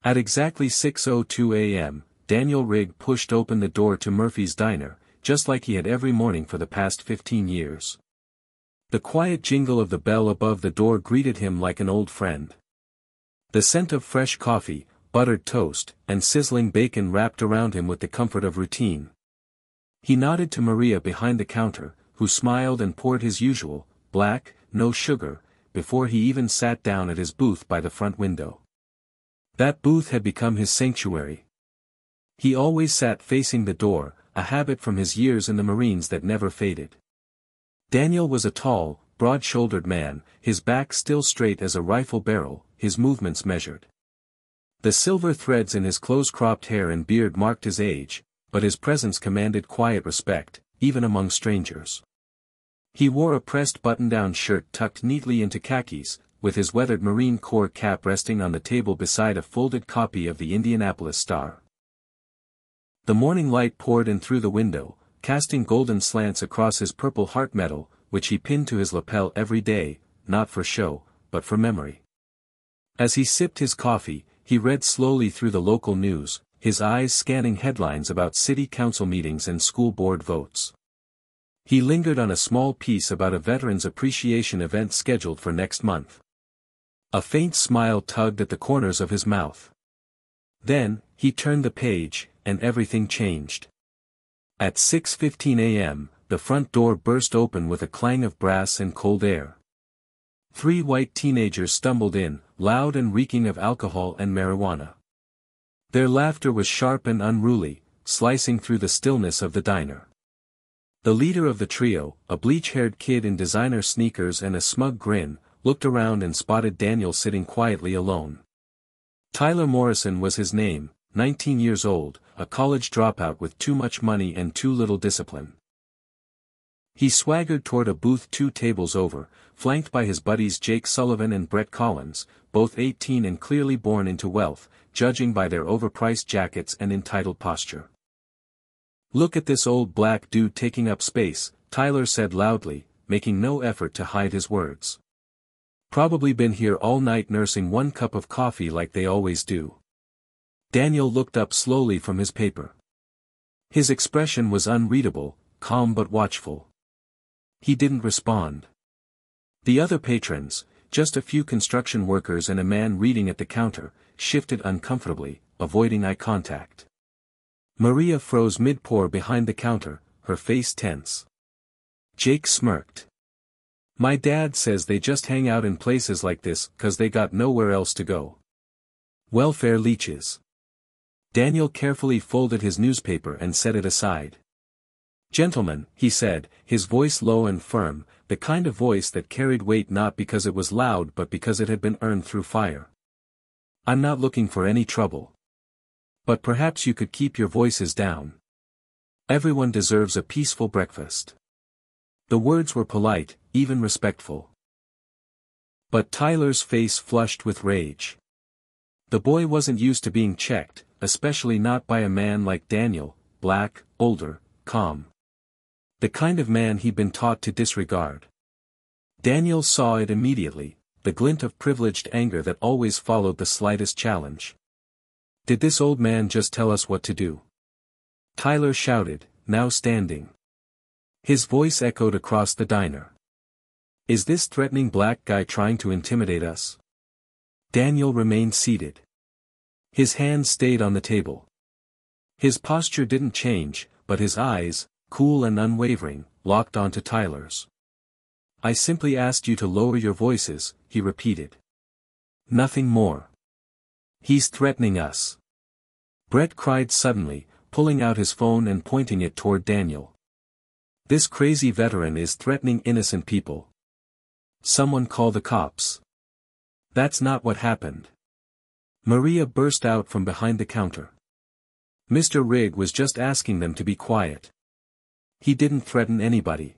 At exactly 6:02 a.m., Daniel Rigg pushed open the door to Murphy's diner, just like he had every morning for the past 15 years. The quiet jingle of the bell above the door greeted him like an old friend. The scent of fresh coffee, buttered toast, and sizzling bacon wrapped around him with the comfort of routine. He nodded to Maria behind the counter, who smiled and poured his usual, black, no sugar, before he even sat down at his booth by the front window. That booth had become his sanctuary. He always sat facing the door, a habit from his years in the Marines that never faded. Daniel was a tall, broad-shouldered man, his back still straight as a rifle barrel, his movements measured. The silver threads in his close-cropped hair and beard marked his age, but his presence commanded quiet respect, even among strangers. He wore a pressed button-down shirt tucked neatly into khakis, with his weathered Marine Corps cap resting on the table beside a folded copy of the Indianapolis Star. The morning light poured in through the window, casting golden slants across his purple heart medal, which he pinned to his lapel every day, not for show, but for memory. As he sipped his coffee, he read slowly through the local news, his eyes scanning headlines about city council meetings and school board votes. He lingered on a small piece about a veterans appreciation event scheduled for next month. A faint smile tugged at the corners of his mouth. Then, he turned the page, and everything changed. At 6:15 a.m., the front door burst open with a clang of brass and cold air. 3 white teenagers stumbled in, loud and reeking of alcohol and marijuana. Their laughter was sharp and unruly, slicing through the stillness of the diner. The leader of the trio, a bleach-haired kid in designer sneakers and a smug grin, looked around and spotted Daniel sitting quietly alone. Tyler Morrison was his name, 19 years old, a college dropout with too much money and too little discipline. He swaggered toward a booth 2 tables over, flanked by his buddies Jake Sullivan and Brett Collins, both 18 and clearly born into wealth, judging by their overpriced jackets and entitled posture. "Look at this old black dude taking up space," Tyler said loudly, making no effort to hide his words. "Probably been here all night nursing 1 cup of coffee like they always do." Daniel looked up slowly from his paper. His expression was unreadable, calm but watchful. He didn't respond. The other patrons, just a few construction workers and a man reading at the counter, shifted uncomfortably, avoiding eye contact. Maria froze mid-pour behind the counter, her face tense. Jake smirked. "My dad says they just hang out in places like this 'cause they got nowhere else to go. Welfare leeches." Daniel carefully folded his newspaper and set it aside. "Gentlemen," he said, his voice low and firm, the kind of voice that carried weight not because it was loud but because it had been earned through fire. "I'm not looking for any trouble. But perhaps you could keep your voices down. Everyone deserves a peaceful breakfast." The words were polite, even respectful. But Tyler's face flushed with rage. The boy wasn't used to being checked, especially not by a man like Daniel, black, older, calm. The kind of man he'd been taught to disregard. Daniel saw it immediately, the glint of privileged anger that always followed the slightest challenge. "Did this old man just tell us what to do?" Tyler shouted, now standing. His voice echoed across the diner. "Is this threatening black guy trying to intimidate us?" Daniel remained seated. His hands stayed on the table. His posture didn't change, but his eyes, cool and unwavering, locked onto Tyler's. "I simply asked you to lower your voices," he repeated. "Nothing more. He's threatening us." Brett cried suddenly, pulling out his phone and pointing it toward Daniel. "This crazy veteran is threatening innocent people. Someone call the cops." "That's not what happened." Maria burst out from behind the counter. "Mr. Rigg was just asking them to be quiet. He didn't threaten anybody."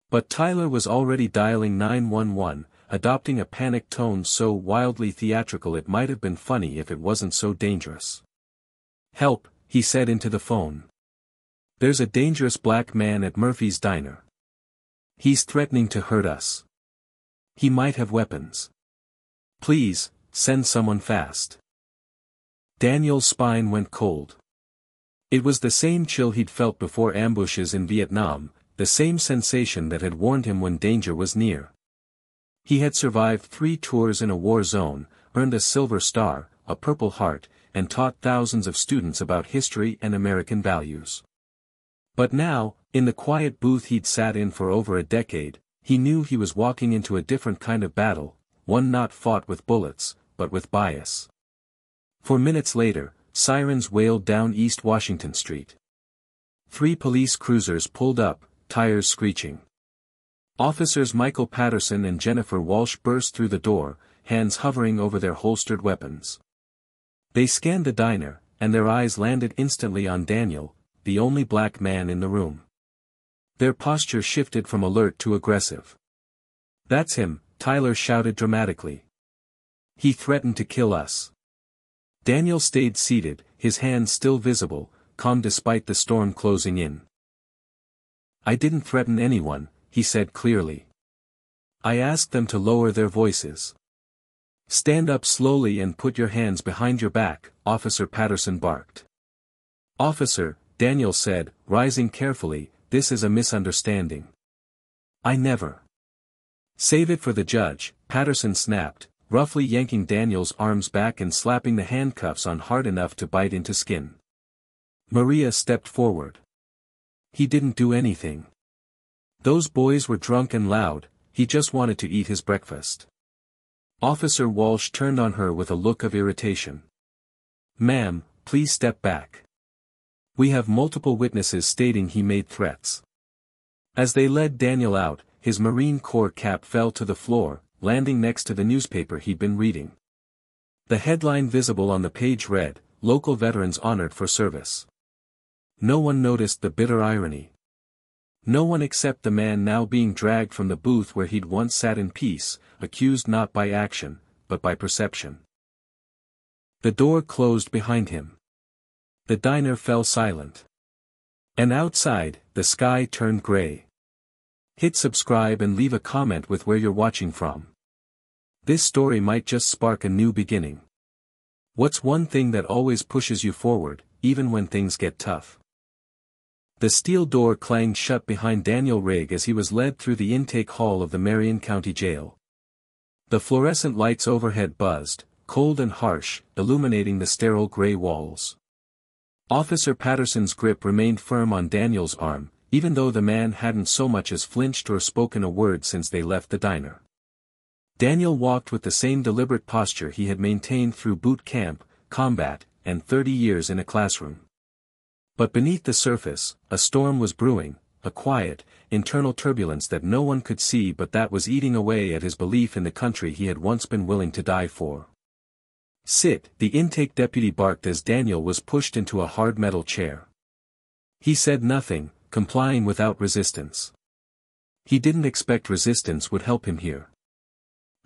But Tyler was already dialing 911, adopting a panicked tone so wildly theatrical it might have been funny if it wasn't so dangerous. "Help," he said into the phone. "There's a dangerous black man at Murphy's diner. He's threatening to hurt us. He might have weapons. Please, send someone fast." Daniel's spine went cold. It was the same chill he'd felt before ambushes in Vietnam, the same sensation that had warned him when danger was near. He had survived 3 tours in a war zone, earned a Silver Star, a Purple Heart, and taught thousands of students about history and American values. But now, in the quiet booth he'd sat in for over a decade, he knew he was walking into a different kind of battle, one not fought with bullets, but with bias. 4 minutes later, sirens wailed down East Washington Street. 3 police cruisers pulled up, tires screeching. Officers Michael Patterson and Jennifer Walsh burst through the door, hands hovering over their holstered weapons. They scanned the diner, and their eyes landed instantly on Daniel, the only black man in the room. Their posture shifted from alert to aggressive. "That's him," Tyler shouted dramatically. "He threatened to kill us." Daniel stayed seated, his hands still visible, calm despite the storm closing in. "I didn't threaten anyone," he said clearly. "I asked them to lower their voices." "Stand up slowly and put your hands behind your back," Officer Patterson barked. "Officer," Daniel said, rising carefully, "this is a misunderstanding. I never." "Save it for the judge," Patterson snapped, roughly yanking Daniel's arms back and slapping the handcuffs on hard enough to bite into skin. Maria stepped forward. "He didn't do anything. Those boys were drunk and loud, he just wanted to eat his breakfast." Officer Walsh turned on her with a look of irritation. "Ma'am, please step back. We have multiple witnesses stating he made threats." As they led Daniel out, his Marine Corps cap fell to the floor, landing next to the newspaper he'd been reading. The headline visible on the page read, "Local Veterans Honored for Service." No one noticed the bitter irony. No one except the man now being dragged from the booth where he'd once sat in peace, accused not by action, but by perception. The door closed behind him. The diner fell silent. And outside, the sky turned gray. Hit subscribe and leave a comment with where you're watching from. This story might just spark a new beginning. What's one thing that always pushes you forward, even when things get tough? The steel door clanged shut behind Daniel Rigg as he was led through the intake hall of the Marion County Jail. The fluorescent lights overhead buzzed, cold and harsh, illuminating the sterile gray walls. Officer Patterson's grip remained firm on Daniel's arm, even though the man hadn't so much as flinched or spoken a word since they left the diner. Daniel walked with the same deliberate posture he had maintained through boot camp, combat, and 30 years in a classroom. But beneath the surface, a storm was brewing, a quiet, internal turbulence that no one could see but that was eating away at his belief in the country he had once been willing to die for. "Sit," the intake deputy barked as Daniel was pushed into a hard metal chair. He said nothing, complying without resistance. He didn't expect resistance would help him here.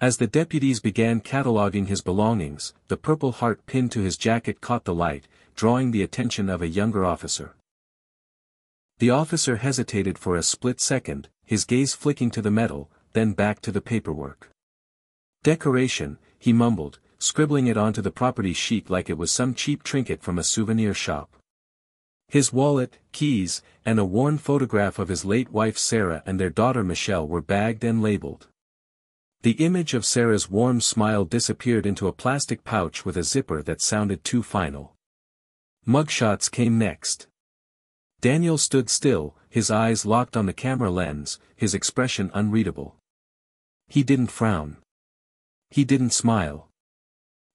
As the deputies began cataloging his belongings, the Purple Heart pinned to his jacket caught the light, drawing the attention of a younger officer. The officer hesitated for a split second, his gaze flicking to the metal, then back to the paperwork. "Decoration," he mumbled, scribbling it onto the property sheet like it was some cheap trinket from a souvenir shop. His wallet, keys, and a worn photograph of his late wife Sarah and their daughter Michelle were bagged and labeled. The image of Sarah's warm smile disappeared into a plastic pouch with a zipper that sounded too final. Mugshots came next. Daniel stood still, his eyes locked on the camera lens, his expression unreadable. He didn't frown. He didn't smile.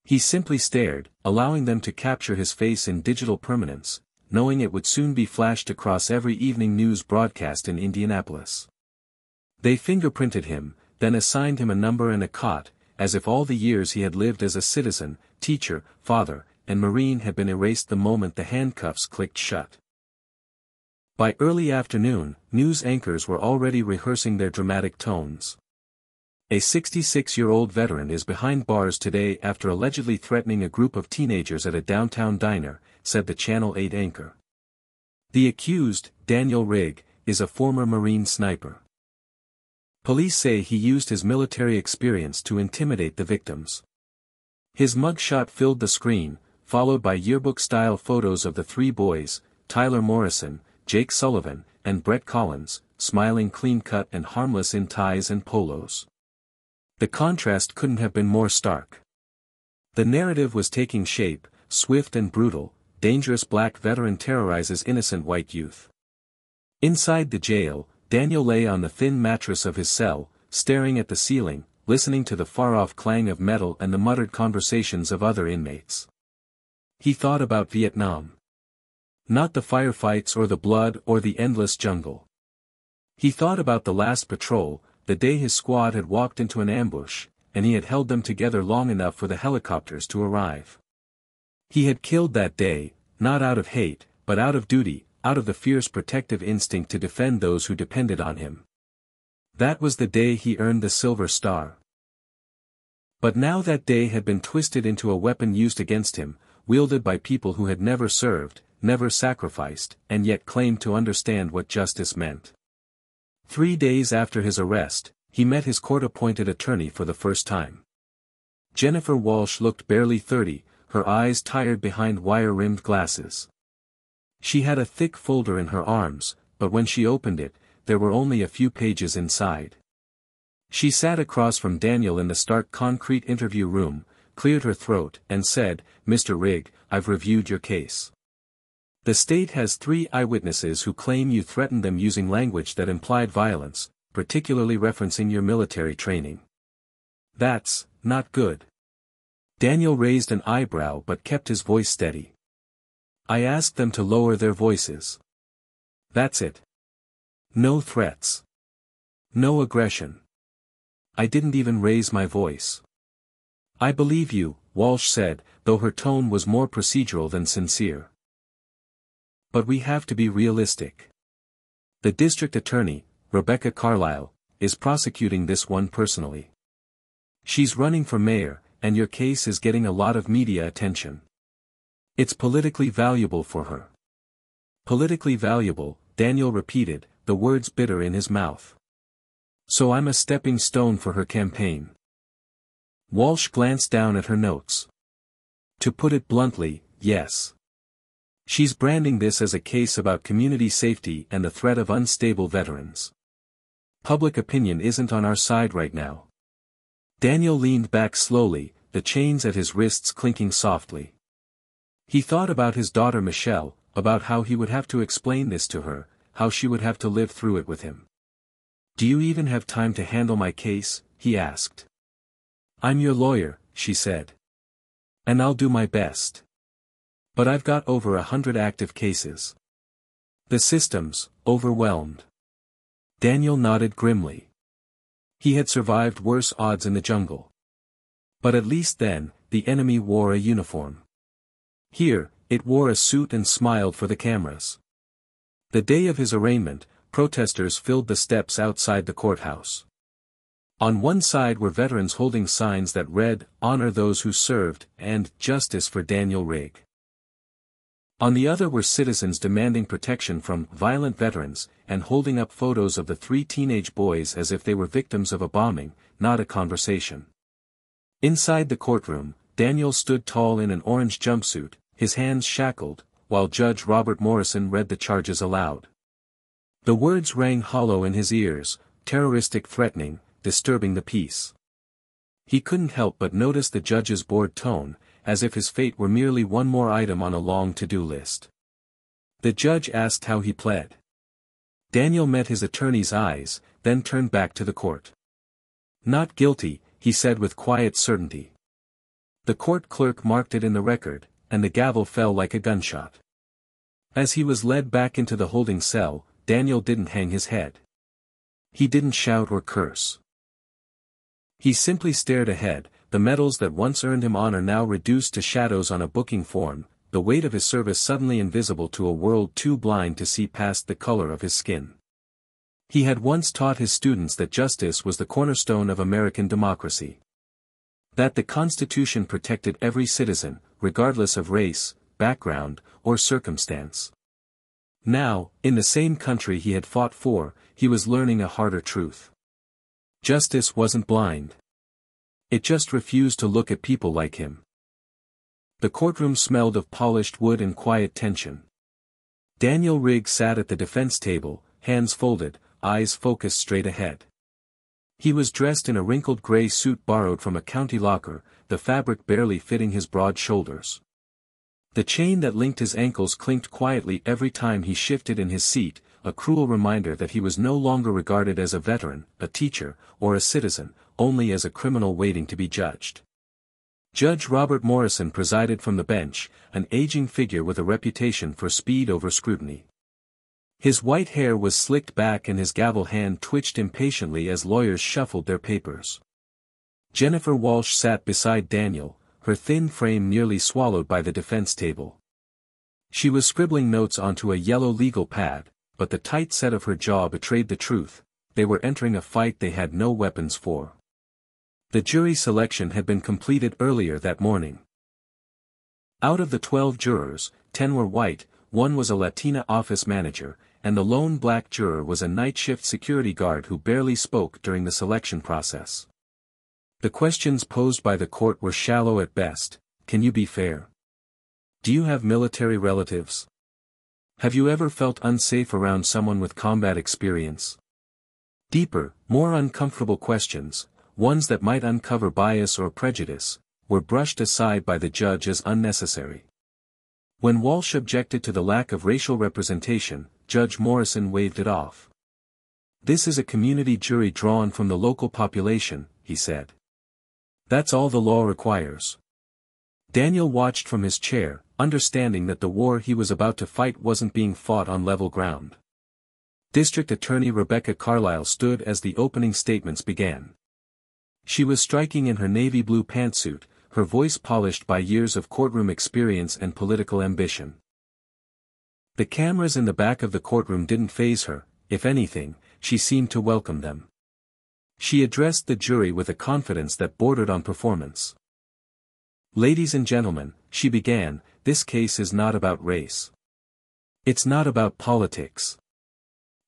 He simply stared, allowing them to capture his face in digital permanence, knowing it would soon be flashed across every evening news broadcast in Indianapolis. They fingerprinted him, then assigned him a number and a cot, as if all the years he had lived as a citizen, teacher, father, and Marine had been erased the moment the handcuffs clicked shut. By early afternoon, news anchors were already rehearsing their dramatic tones. A 66-year-old veteran is behind bars today after allegedly threatening a group of teenagers at a downtown diner, said the Channel 8 anchor. The accused, Daniel Rigg, is a former Marine sniper. Police say he used his military experience to intimidate the victims. His mugshot filled the screen, followed by yearbook-style photos of the three boys, Tyler Morrison, Jake Sullivan, and Brett Collins, smiling clean-cut and harmless in ties and polos. The contrast couldn't have been more stark. The narrative was taking shape: swift and brutal, dangerous black veteran terrorizes innocent white youth. Inside the jail, Daniel lay on the thin mattress of his cell, staring at the ceiling, listening to the far-off clang of metal and the muttered conversations of other inmates. He thought about Vietnam. Not the firefights or the blood or the endless jungle. He thought about the last patrol, the day his squad had walked into an ambush, and he had held them together long enough for the helicopters to arrive. He had killed that day, not out of hate, but out of duty, out of the fierce protective instinct to defend those who depended on him. That was the day he earned the Silver Star. But now that day had been twisted into a weapon used against him, wielded by people who had never served, never sacrificed, and yet claimed to understand what justice meant. 3 days after his arrest, he met his court-appointed attorney for the first time. Jennifer Walsh looked barely 30, her eyes tired behind wire-rimmed glasses. She had a thick folder in her arms, but when she opened it, there were only a few pages inside. She sat across from Daniel in the stark concrete interview room, cleared her throat, and said, "Mr. Rigg, I've reviewed your case. The state has 3 eyewitnesses who claim you threatened them using language that implied violence, particularly referencing your military training. That's not good." Daniel raised an eyebrow but kept his voice steady. "I asked them to lower their voices. That's it. No threats. No aggression. I didn't even raise my voice." "I believe you," Walsh said, though her tone was more procedural than sincere. "But we have to be realistic. The district attorney, Rebecca Carlisle, is prosecuting this one personally. She's running for mayor, and your case is getting a lot of media attention. It's politically valuable for her." "Politically valuable," Daniel repeated, the words bitter in his mouth. "So I'm a stepping stone for her campaign." Walsh glanced down at her notes. "To put it bluntly, yes. She's branding this as a case about community safety and the threat of unstable veterans. Public opinion isn't on our side right now." Daniel leaned back slowly, the chains at his wrists clinking softly. He thought about his daughter Michelle, about how he would have to explain this to her, how she would have to live through it with him. "Do you even have time to handle my case?" he asked. "I'm your lawyer," she said. "And I'll do my best. But I've got over 100 active cases. The system's overwhelmed." Daniel nodded grimly. He had survived worse odds in the jungle. But at least then, the enemy wore a uniform. Here, it wore a suit and smiled for the cameras. The day of his arraignment, protesters filled the steps outside the courthouse. On one side were veterans holding signs that read, "Honor those who served," and "Justice for Daniel Rigg." On the other were citizens demanding protection from violent veterans, and holding up photos of the 3 teenage boys as if they were victims of a bombing, not a conversation. Inside the courtroom, Daniel stood tall in an orange jumpsuit, his hands shackled, while Judge Robert Morrison read the charges aloud. The words rang hollow in his ears: terroristic threatening, disturbing the peace. He couldn't help but notice the judge's bored tone, as if his fate were merely one more item on a long to-do list. The judge asked how he pled. Daniel met his attorney's eyes, then turned back to the court. "Not guilty," he said with quiet certainty. The court clerk marked it in the record, and the gavel fell like a gunshot. As he was led back into the holding cell, Daniel didn't hang his head. He didn't shout or curse. He simply stared ahead. The medals that once earned him honor now reduced to shadows on a booking form, the weight of his service suddenly invisible to a world too blind to see past the color of his skin. He had once taught his students that justice was the cornerstone of American democracy. That the Constitution protected every citizen, regardless of race, background, or circumstance. Now, in the same country he had fought for, he was learning a harder truth. Justice wasn't blind. It just refused to look at people like him. The courtroom smelled of polished wood and quiet tension. Daniel Rigg sat at the defense table, hands folded, eyes focused straight ahead. He was dressed in a wrinkled gray suit borrowed from a county locker, the fabric barely fitting his broad shoulders. The chain that linked his ankles clinked quietly every time he shifted in his seat, a cruel reminder that he was no longer regarded as a veteran, a teacher, or a citizen, only as a criminal waiting to be judged. Judge Robert Morrison presided from the bench, an aging figure with a reputation for speed over scrutiny. His white hair was slicked back and his gavel hand twitched impatiently as lawyers shuffled their papers. Jennifer Walsh sat beside Daniel, her thin frame nearly swallowed by the defense table. She was scribbling notes onto a yellow legal pad, but the tight set of her jaw betrayed the truth: they were entering a fight they had no weapons for. The jury selection had been completed earlier that morning. Out of the 12 jurors, 10 were white, 1 was a Latina office manager, and the lone black juror was a night shift security guard who barely spoke during the selection process. The questions posed by the court were shallow at best. Can you be fair? Do you have military relatives? Have you ever felt unsafe around someone with combat experience? Deeper, more uncomfortable questions, ones that might uncover bias or prejudice, were brushed aside by the judge as unnecessary. When Walsh objected to the lack of racial representation, Judge Morrison waved it off. "This is a community jury drawn from the local population," he said. "That's all the law requires." Daniel watched from his chair, understanding that the war he was about to fight wasn't being fought on level ground. District Attorney Rebecca Carlisle stood as the opening statements began. She was striking in her navy blue pantsuit, her voice polished by years of courtroom experience and political ambition. The cameras in the back of the courtroom didn't faze her; if anything, she seemed to welcome them. She addressed the jury with a confidence that bordered on performance. "Ladies and gentlemen," she began, "this case is not about race. It's not about politics.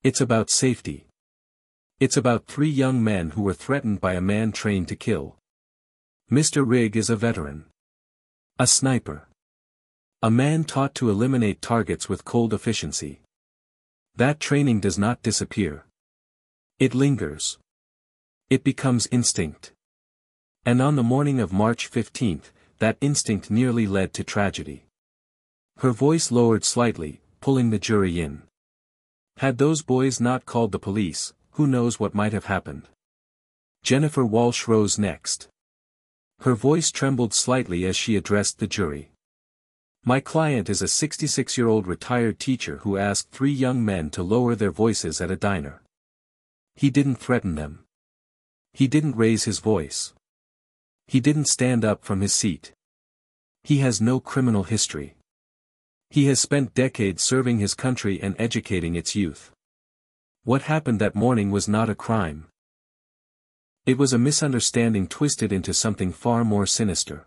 It's about safety. It's about 3 young men who were threatened by a man trained to kill. Mr. Rigg is a veteran. A sniper. A man taught to eliminate targets with cold efficiency. That training does not disappear. It lingers. It becomes instinct. And on the morning of March 15th, that instinct nearly led to tragedy." Her voice lowered slightly, pulling the jury in. Had those boys not called the police, who knows what might have happened? Jennifer Walsh rose next. Her voice trembled slightly as she addressed the jury. "My client is a 66-year-old retired teacher who asked 3 young men to lower their voices at a diner. He didn't threaten them. He didn't raise his voice. He didn't stand up from his seat. He has no criminal history. He has spent decades serving his country and educating its youth. What happened that morning was not a crime. It was a misunderstanding twisted into something far more sinister."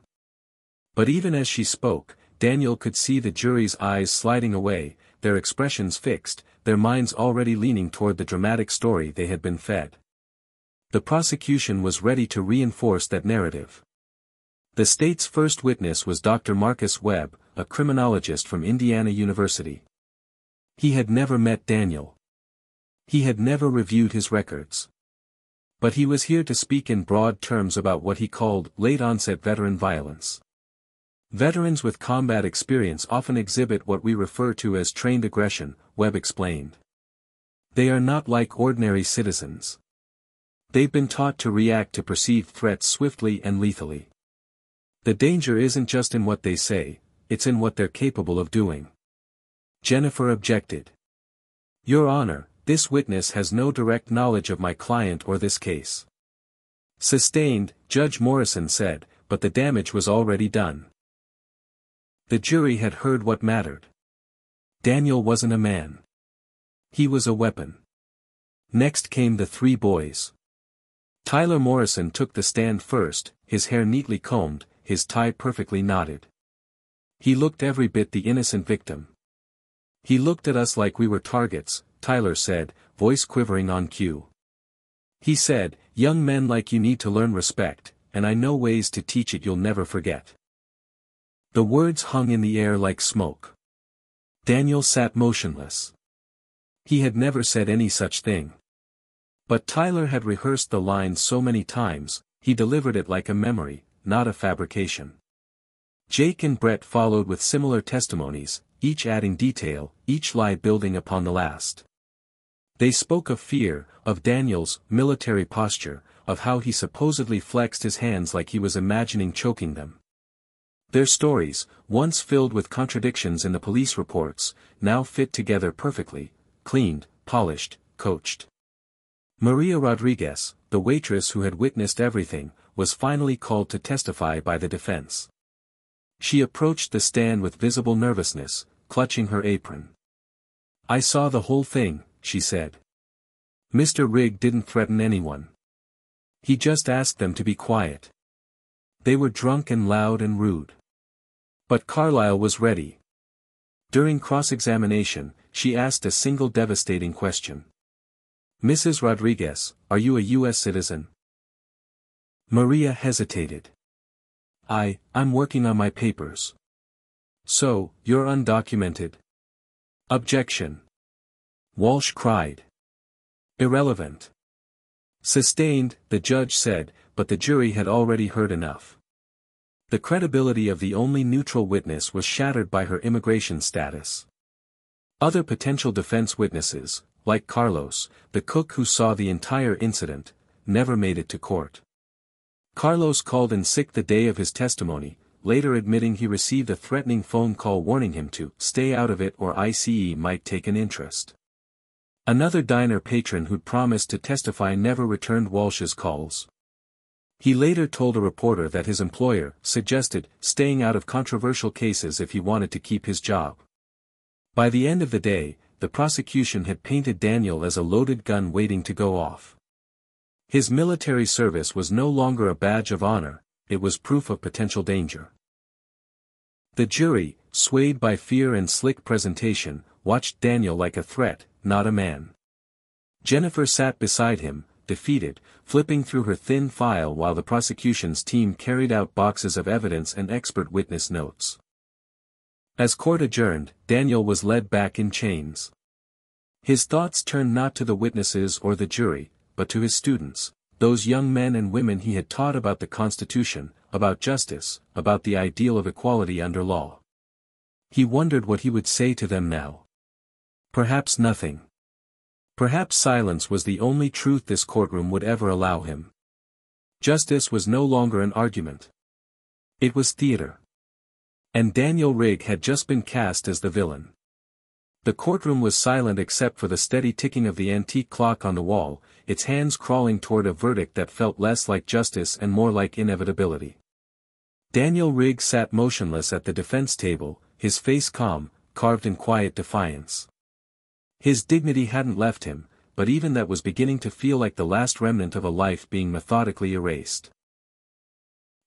But even as she spoke, Daniel could see the jury's eyes sliding away, their expressions fixed, their minds already leaning toward the dramatic story they had been fed. The prosecution was ready to reinforce that narrative. The state's first witness was Dr. Marcus Webb, a criminologist from Indiana University. He had never met Daniel. He had never reviewed his records. But he was here to speak in broad terms about what he called late-onset veteran violence. "Veterans with combat experience often exhibit what we refer to as trained aggression," Webb explained. "They are not like ordinary citizens. They've been taught to react to perceived threats swiftly and lethally. The danger isn't just in what they say, it's in what they're capable of doing." Jennifer objected. "Your Honor, this witness has no direct knowledge of my client or this case." "Sustained," Judge Morrison said, "but the damage was already done." The jury had heard what mattered. Daniel wasn't a man. He was a weapon. Next came the 3 boys. Tyler Morrison took the stand first, his hair neatly combed, his tie perfectly knotted. He looked every bit the innocent victim. "He looked at us like we were targets," Tyler said, voice quivering on cue. He said, "Young men like you need to learn respect, and I know ways to teach it you'll never forget." The words hung in the air like smoke. Daniel sat motionless. He had never said any such thing. But Tyler had rehearsed the lines so many times, he delivered it like a memory, not a fabrication. Jake and Brett followed with similar testimonies, each adding detail, each lie building upon the last. They spoke of fear, of Daniel's military posture, of how he supposedly flexed his hands like he was imagining choking them. Their stories, once filled with contradictions in the police reports, now fit together perfectly, cleaned, polished, coached. Maria Rodriguez, the waitress who had witnessed everything, was finally called to testify by the defense. She approached the stand with visible nervousness, clutching her apron. "I saw the whole thing," she said. "Mr. Rigg didn't threaten anyone. He just asked them to be quiet. They were drunk and loud and rude. But Carlyle was ready." During cross-examination, she asked a single devastating question. "Mrs. Rodriguez, are you a U.S. citizen?" Maria hesitated. I'm working on my papers." "So, you're undocumented?" "Objection." Walsh cried. "Irrelevant." "Sustained," the judge said, but the jury had already heard enough. The credibility of the only neutral witness was shattered by her immigration status. Other potential defense witnesses, like Carlos, the cook who saw the entire incident, never made it to court. Carlos called in sick the day of his testimony, later admitting he received a threatening phone call warning him to stay out of it or ICE might take an interest. Another diner patron who'd promised to testify never returned Walsh's calls. He later told a reporter that his employer suggested staying out of controversial cases if he wanted to keep his job. By the end of the day, the prosecution had painted Daniel as a loaded gun waiting to go off. His military service was no longer a badge of honor, it was proof of potential danger. The jury, swayed by fear and slick presentation, watched Daniel like a threat, not a man. Jennifer sat beside him, defeated, flipping through her thin file while the prosecution's team carried out boxes of evidence and expert witness notes. As court adjourned, Daniel was led back in chains. His thoughts turned not to the witnesses or the jury, but to his students, those young men and women he had taught about the Constitution, about justice, about the ideal of equality under law. He wondered what he would say to them now. Perhaps nothing. Perhaps silence was the only truth this courtroom would ever allow him. Justice was no longer an argument. It was theater. And Daniel Rigg had just been cast as the villain. The courtroom was silent except for the steady ticking of the antique clock on the wall, its hands crawling toward a verdict that felt less like justice and more like inevitability. Daniel Rigg sat motionless at the defense table, his face calm, carved in quiet defiance. His dignity hadn't left him, but even that was beginning to feel like the last remnant of a life being methodically erased.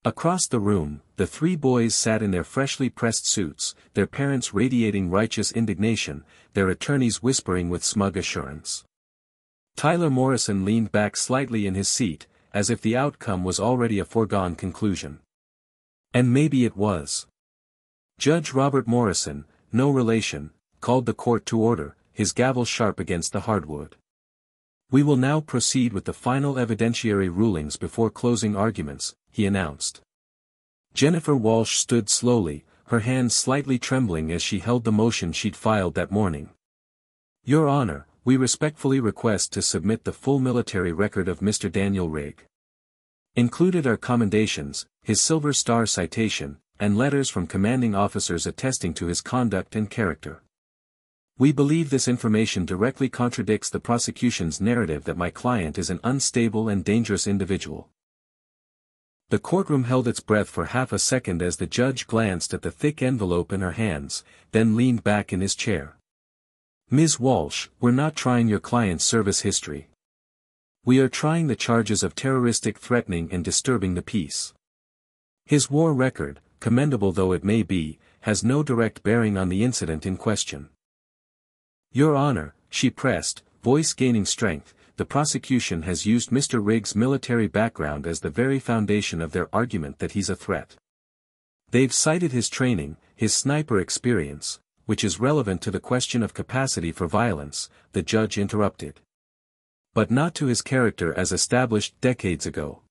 Across the room, the three boys sat in their freshly pressed suits, their parents radiating righteous indignation, their attorneys whispering with smug assurance. Tyler Morrison leaned back slightly in his seat, as if the outcome was already a foregone conclusion. And maybe it was. Judge Robert Morrison, no relation, called the court to order, his gavel sharp against the hardwood. "We will now proceed with the final evidentiary rulings before closing arguments," he announced. Jennifer Walsh stood slowly, her hands slightly trembling as she held the motion she'd filed that morning. "Your Honor, we respectfully request to submit the full military record of Mr. Daniel Rigg. Included are commendations, his Silver Star citation, and letters from commanding officers attesting to his conduct and character. We believe this information directly contradicts the prosecution's narrative that my client is an unstable and dangerous individual." The courtroom held its breath for half a second as the judge glanced at the thick envelope in her hands, then leaned back in his chair. "Ms. Walsh, we're not trying your client's service history. We are trying the charges of terroristic threatening and disturbing the peace. His war record, commendable though it may be, has no direct bearing on the incident in question." "Your Honor," she pressed, voice gaining strength, "the prosecution has used Mr. Rigg's military background as the very foundation of their argument that he's a threat. They've cited his training, his sniper experience, which is relevant to the question of capacity for violence, the judge interrupted. But not to his character as established decades ago.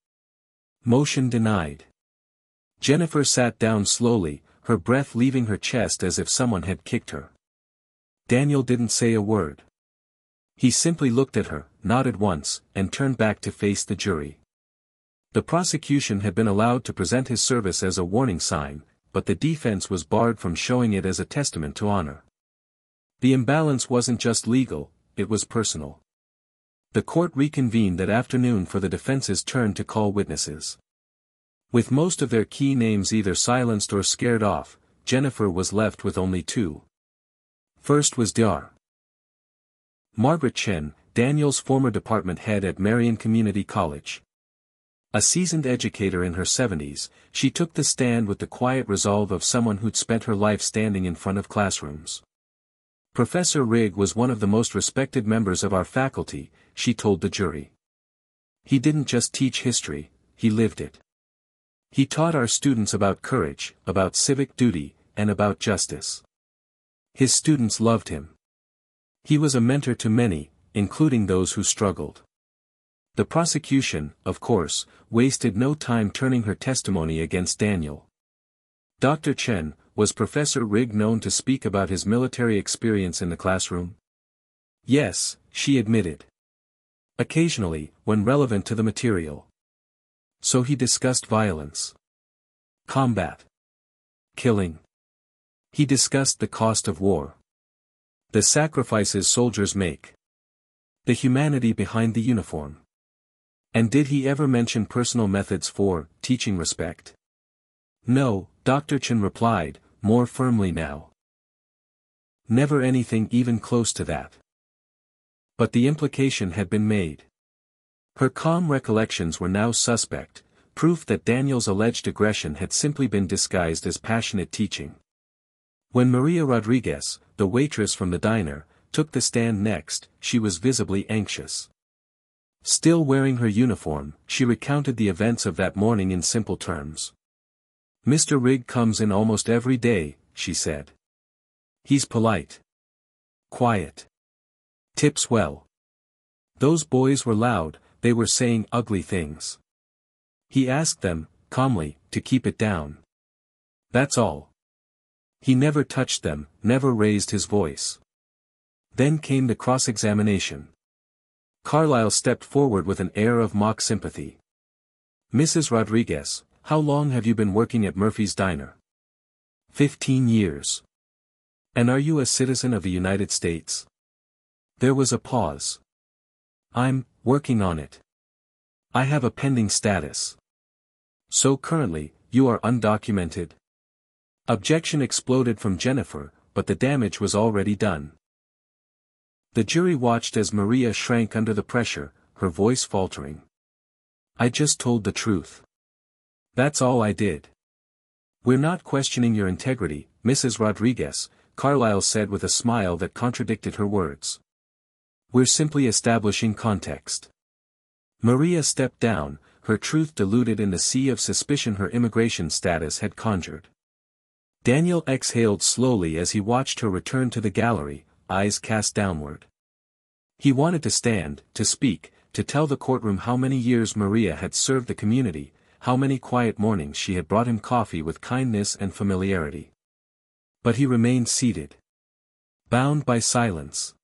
Motion denied. Jennifer sat down slowly, her breath leaving her chest as if someone had kicked her. Daniel didn't say a word. He simply looked at her, nodded once, and turned back to face the jury. The prosecution had been allowed to present his service as a warning sign, but the defense was barred from showing it as a testament to honor. The imbalance wasn't just legal, it was personal. The court reconvened that afternoon for the defense's turn to call witnesses. With most of their key names either silenced or scared off, Jennifer was left with only two. First was Dr. Margaret Chen, Daniel's former department head at Marion Community College. A seasoned educator in her 70s, she took the stand with the quiet resolve of someone who'd spent her life standing in front of classrooms. Professor Rigg was one of the most respected members of our faculty, she told the jury. He didn't just teach history, he lived it. He taught our students about courage, about civic duty, and about justice. His students loved him. He was a mentor to many, including those who struggled. The prosecution, of course, wasted no time turning her testimony against Daniel. Dr. Chen, was Professor Rigg known to speak about his military experience in the classroom? Yes, she admitted. Occasionally, when relevant to the material. So he discussed violence. Combat. Killing. He discussed the cost of war. The sacrifices soldiers make. The humanity behind the uniform. And did he ever mention personal methods for teaching respect? No, Dr. Chen replied, more firmly now. Never anything even close to that. But the implication had been made. Her calm recollections were now suspect, proof that Daniel's alleged aggression had simply been disguised as passionate teaching. When Maria Rodriguez, the waitress from the diner, took the stand next, she was visibly anxious. Still wearing her uniform, she recounted the events of that morning in simple terms. Mr. Rigg comes in almost every day, she said. He's polite. Quiet. Tips well. Those boys were loud, they were saying ugly things. He asked them, calmly, to keep it down. That's all. He never touched them, never raised his voice. Then came the cross-examination. Carlyle stepped forward with an air of mock sympathy. Mrs. Rodriguez, how long have you been working at Murphy's Diner? 15 years. And are you a citizen of the United States? There was a pause. I'm working on it. I have a pending status. So currently, you are undocumented? Objection exploded from Jennifer, but the damage was already done. The jury watched as Maria shrank under the pressure, her voice faltering. I just told the truth. That's all I did. We're not questioning your integrity, Mrs. Rodriguez, Carlyle said with a smile that contradicted her words. We're simply establishing context. Maria stepped down, her truth diluted in the sea of suspicion her immigration status had conjured. Daniel exhaled slowly as he watched her return to the gallery, eyes cast downward. He wanted to stand, to speak, to tell the courtroom how many years Maria had served the community, how many quiet mornings she had brought him coffee with kindness and familiarity. But he remained seated. Bound by silence.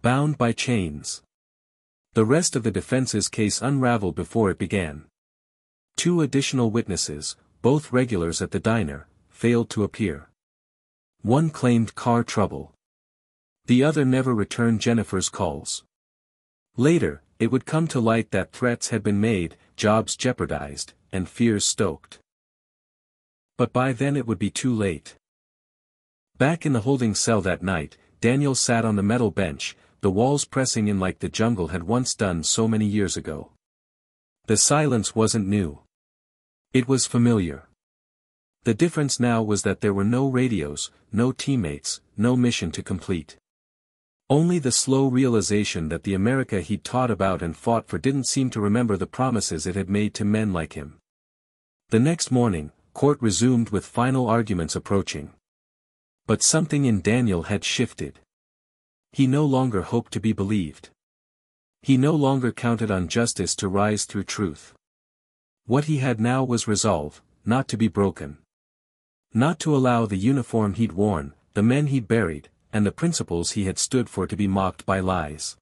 Bound by chains. The rest of the defense's case unraveled before it began. 2 additional witnesses, both regulars at the diner, failed to appear. One claimed car trouble. The other never returned Jennifer's calls. Later, it would come to light that threats had been made, jobs jeopardized, and fears stoked. But by then it would be too late. Back in the holding cell that night, Daniel sat on the metal bench, the walls pressing in like the jungle had once done so many years ago. The silence wasn't new. It was familiar. The difference now was that there were no radios, no teammates, no mission to complete. Only the slow realization that the America he'd taught about and fought for didn't seem to remember the promises it had made to men like him. The next morning, court resumed with final arguments approaching. But something in Daniel had shifted. He no longer hoped to be believed. He no longer counted on justice to rise through truth. What he had now was resolve, not to be broken. Not to allow the uniform he'd worn, the men he'd buried, and the principles he had stood for to be mocked by lies.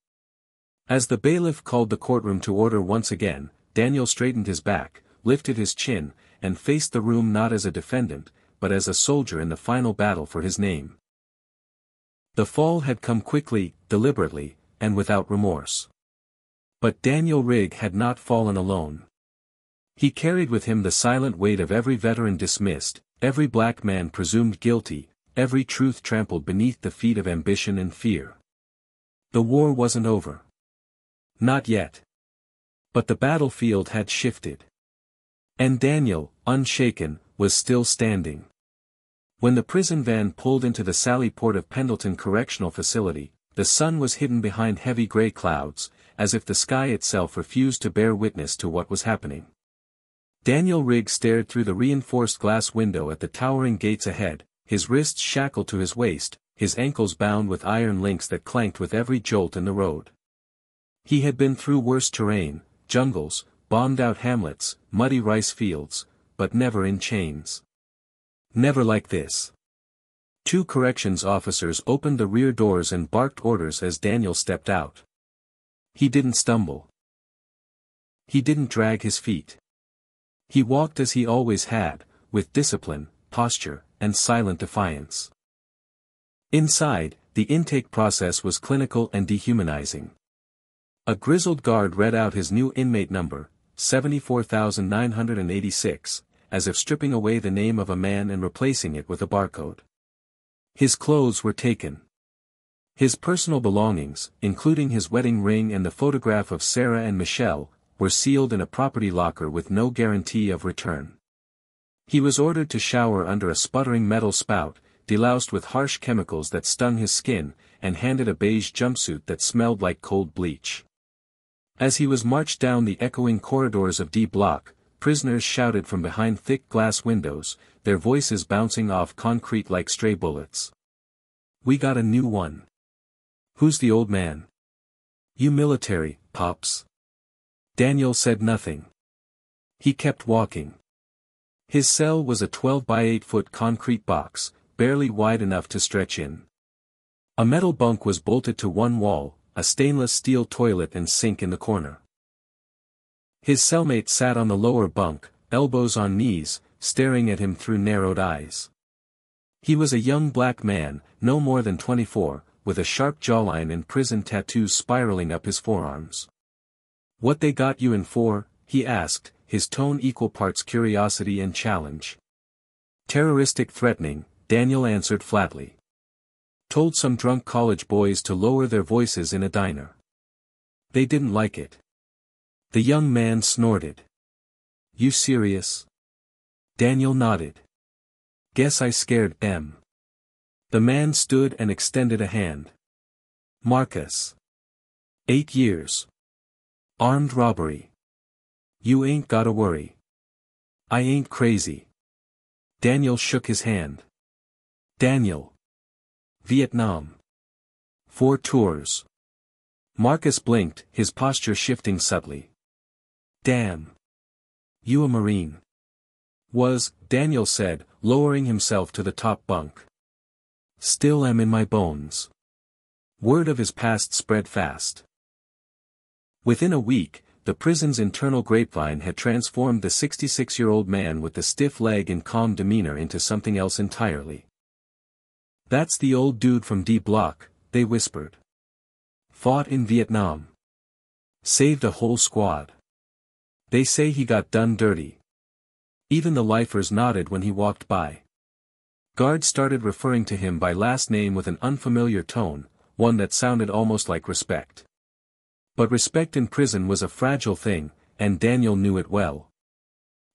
As the bailiff called the courtroom to order once again, Daniel straightened his back, lifted his chin, and faced the room not as a defendant, but as a soldier in the final battle for his name. The fall had come quickly, deliberately, and without remorse. But Daniel Rigg had not fallen alone. He carried with him the silent weight of every veteran dismissed, every black man presumed guilty, every truth trampled beneath the feet of ambition and fear. The war wasn't over. Not yet. But the battlefield had shifted. And Daniel, unshaken, was still standing. When the prison van pulled into the Sally Port of Pendleton Correctional Facility, the sun was hidden behind heavy gray clouds, as if the sky itself refused to bear witness to what was happening. Daniel Rigg stared through the reinforced glass window at the towering gates ahead, his wrists shackled to his waist, his ankles bound with iron links that clanked with every jolt in the road. He had been through worse terrain, jungles, bombed-out hamlets, muddy rice fields, but never in chains. Never like this. Two corrections officers opened the rear doors and barked orders as Daniel stepped out. He didn't stumble. He didn't drag his feet. He walked as he always had, with discipline, posture, and silent defiance. Inside, the intake process was clinical and dehumanizing. A grizzled guard read out his new inmate number, 74,986, as if stripping away the name of a man and replacing it with a barcode. His clothes were taken. His personal belongings, including his wedding ring and the photograph of Sarah and Michelle, were sealed in a property locker with no guarantee of return. He was ordered to shower under a sputtering metal spout, deloused with harsh chemicals that stung his skin, and handed a beige jumpsuit that smelled like cold bleach. As he was marched down the echoing corridors of D Block, prisoners shouted from behind thick glass windows, their voices bouncing off concrete like stray bullets. "We got a new one. Who's the old man?" "You military, Pops." Daniel said nothing. He kept walking. His cell was a 12 by 8 foot concrete box, barely wide enough to stretch in. A metal bunk was bolted to one wall, a stainless steel toilet and sink in the corner. His cellmate sat on the lower bunk, elbows on knees, staring at him through narrowed eyes. He was a young black man, no more than 24, with a sharp jawline and prison tattoos spiraling up his forearms. "What they got you in for?" he asked, his tone equal parts curiosity and challenge. "Terroristic threatening," Daniel answered flatly. "Told some drunk college boys to lower their voices in a diner. They didn't like it." The young man snorted. "You serious?" Daniel nodded. "Guess I scared them." The man stood and extended a hand. "Marcus. 8 years. Armed robbery. You ain't gotta worry. I ain't crazy." Daniel shook his hand. "Daniel. Vietnam. 4 tours." Marcus blinked, his posture shifting subtly. "Damn. You a Marine?" "Was," Daniel said, lowering himself to the top bunk. "Still am in my bones." Word of his past spread fast. Within a week, the prison's internal grapevine had transformed the 66-year-old man with the stiff leg and calm demeanor into something else entirely. "That's the old dude from D Block," they whispered. "Fought in Vietnam. Saved a whole squad. They say he got done dirty." Even the lifers nodded when he walked by. Guards started referring to him by last name with an unfamiliar tone, one that sounded almost like respect. But respect in prison was a fragile thing, and Daniel knew it well.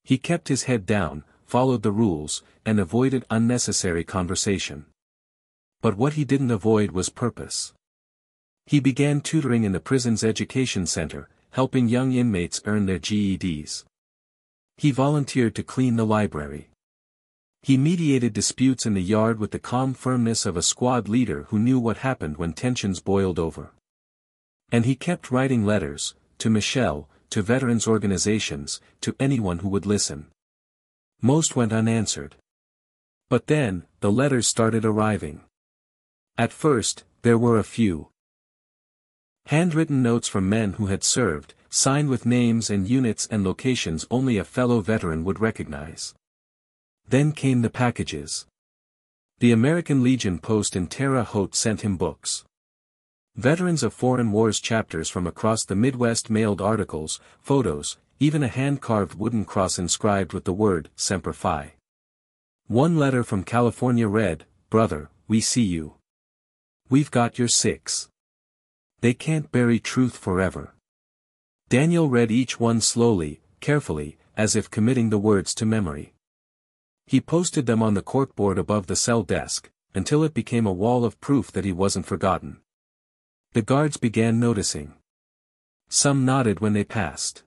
He kept his head down, followed the rules, and avoided unnecessary conversation. But what he didn't avoid was purpose. He began tutoring in the prison's education center, helping young inmates earn their GEDs. He volunteered to clean the library. He mediated disputes in the yard with the calm firmness of a squad leader who knew what happened when tensions boiled over. And he kept writing letters, to Michelle, to veterans organizations, to anyone who would listen. Most went unanswered. But then, the letters started arriving. At first, there were a few. Handwritten notes from men who had served, signed with names and units and locations only a fellow veteran would recognize. Then came the packages. The American Legion post in Terre Haute sent him books. Veterans of foreign wars chapters from across the Midwest mailed articles, photos, even a hand-carved wooden cross inscribed with the word Semper Fi. One letter from California read, "Brother, we see you. We've got your six. They can't bury truth forever." Daniel read each one slowly, carefully, as if committing the words to memory. He posted them on the corkboard above the cell desk, until it became a wall of proof that he wasn't forgotten. The guards began noticing. Some nodded when they passed.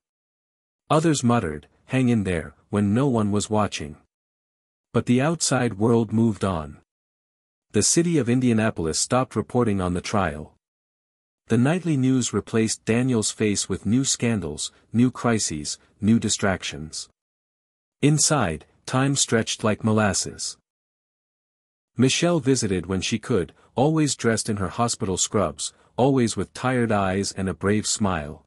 Others muttered, "Hang in there," when no one was watching. But the outside world moved on. The city of Indianapolis stopped reporting on the trial. The nightly news replaced Daniel's face with new scandals, new crises, new distractions. Inside, time stretched like molasses. Michelle visited when she could, always dressed in her hospital scrubs, always with tired eyes and a brave smile.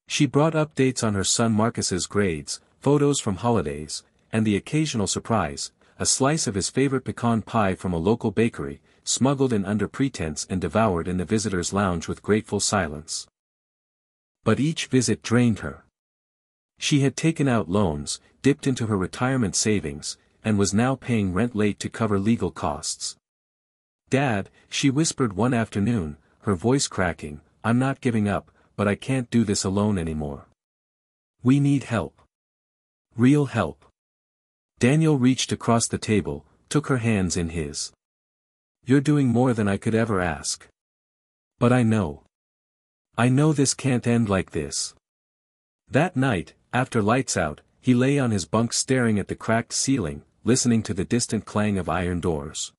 She brought updates on her son Marcus's grades, photos from holidays, and the occasional surprise, a slice of his favorite pecan pie from a local bakery, smuggled in under pretense and devoured in the visitor's lounge with grateful silence. But each visit drained her. She had taken out loans, dipped into her retirement savings, and was now paying rent late to cover legal costs. "Dad," she whispered one afternoon, her voice cracking, "I'm not giving up, but I can't do this alone anymore. We need help. Real help." Daniel reached across the table, took her hands in his. "You're doing more than I could ever ask. But I know. I know this can't end like this." That night, after lights out, he lay on his bunk staring at the cracked ceiling, listening to the distant clang of iron doors.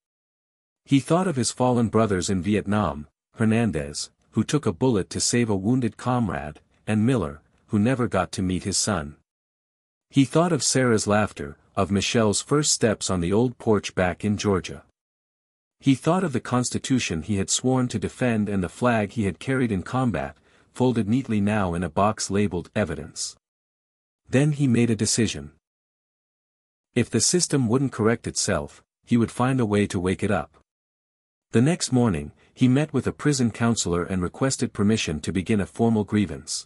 He thought of his fallen brothers in Vietnam, Hernandez, who took a bullet to save a wounded comrade, and Miller, who never got to meet his son. He thought of Sarah's laughter, of Michelle's first steps on the old porch back in Georgia. He thought of the Constitution he had sworn to defend and the flag he had carried in combat, folded neatly now in a box labeled evidence. Then he made a decision. If the system wouldn't correct itself, he would find a way to wake it up. The next morning, he met with a prison counselor and requested permission to begin a formal grievance.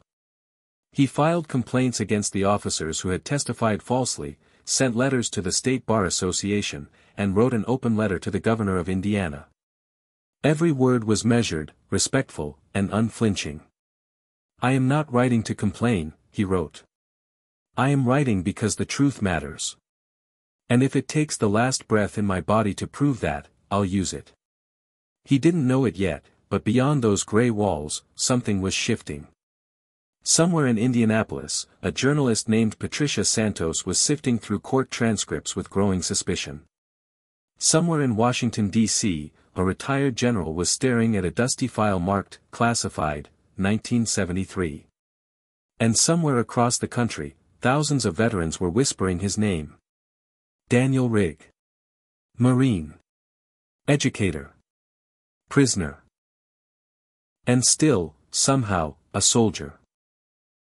He filed complaints against the officers who had testified falsely, sent letters to the State Bar Association, and wrote an open letter to the governor of Indiana. Every word was measured, respectful, and unflinching. "I am not writing to complain," he wrote. "I am writing because the truth matters. And if it takes the last breath in my body to prove that, I'll use it." He didn't know it yet, but beyond those gray walls, something was shifting. Somewhere in Indianapolis, a journalist named Patricia Santos was sifting through court transcripts with growing suspicion. Somewhere in Washington, D.C., a retired general was staring at a dusty file marked, "Classified, 1973. And somewhere across the country, thousands of veterans were whispering his name. Daniel Rigg. Marine. Educator. Prisoner. And still, somehow, a soldier.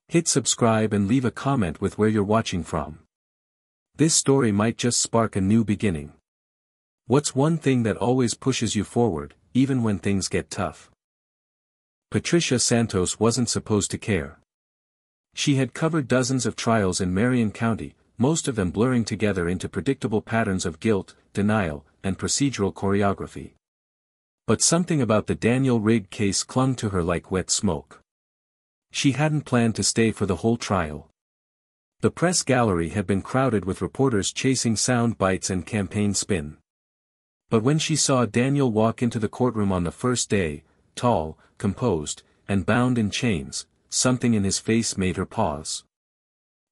Hit subscribe and leave a comment with where you're watching from. This story might just spark a new beginning. What's one thing that always pushes you forward, even when things get tough? Patricia Santos wasn't supposed to care. She had covered dozens of trials in Marion County, most of them blurring together into predictable patterns of guilt, denial, and procedural choreography. But something about the Daniel Rigg case clung to her like wet smoke. She hadn't planned to stay for the whole trial. The press gallery had been crowded with reporters chasing sound bites and campaign spin. But when she saw Daniel walk into the courtroom on the first day, tall, composed, and bound in chains, something in his face made her pause.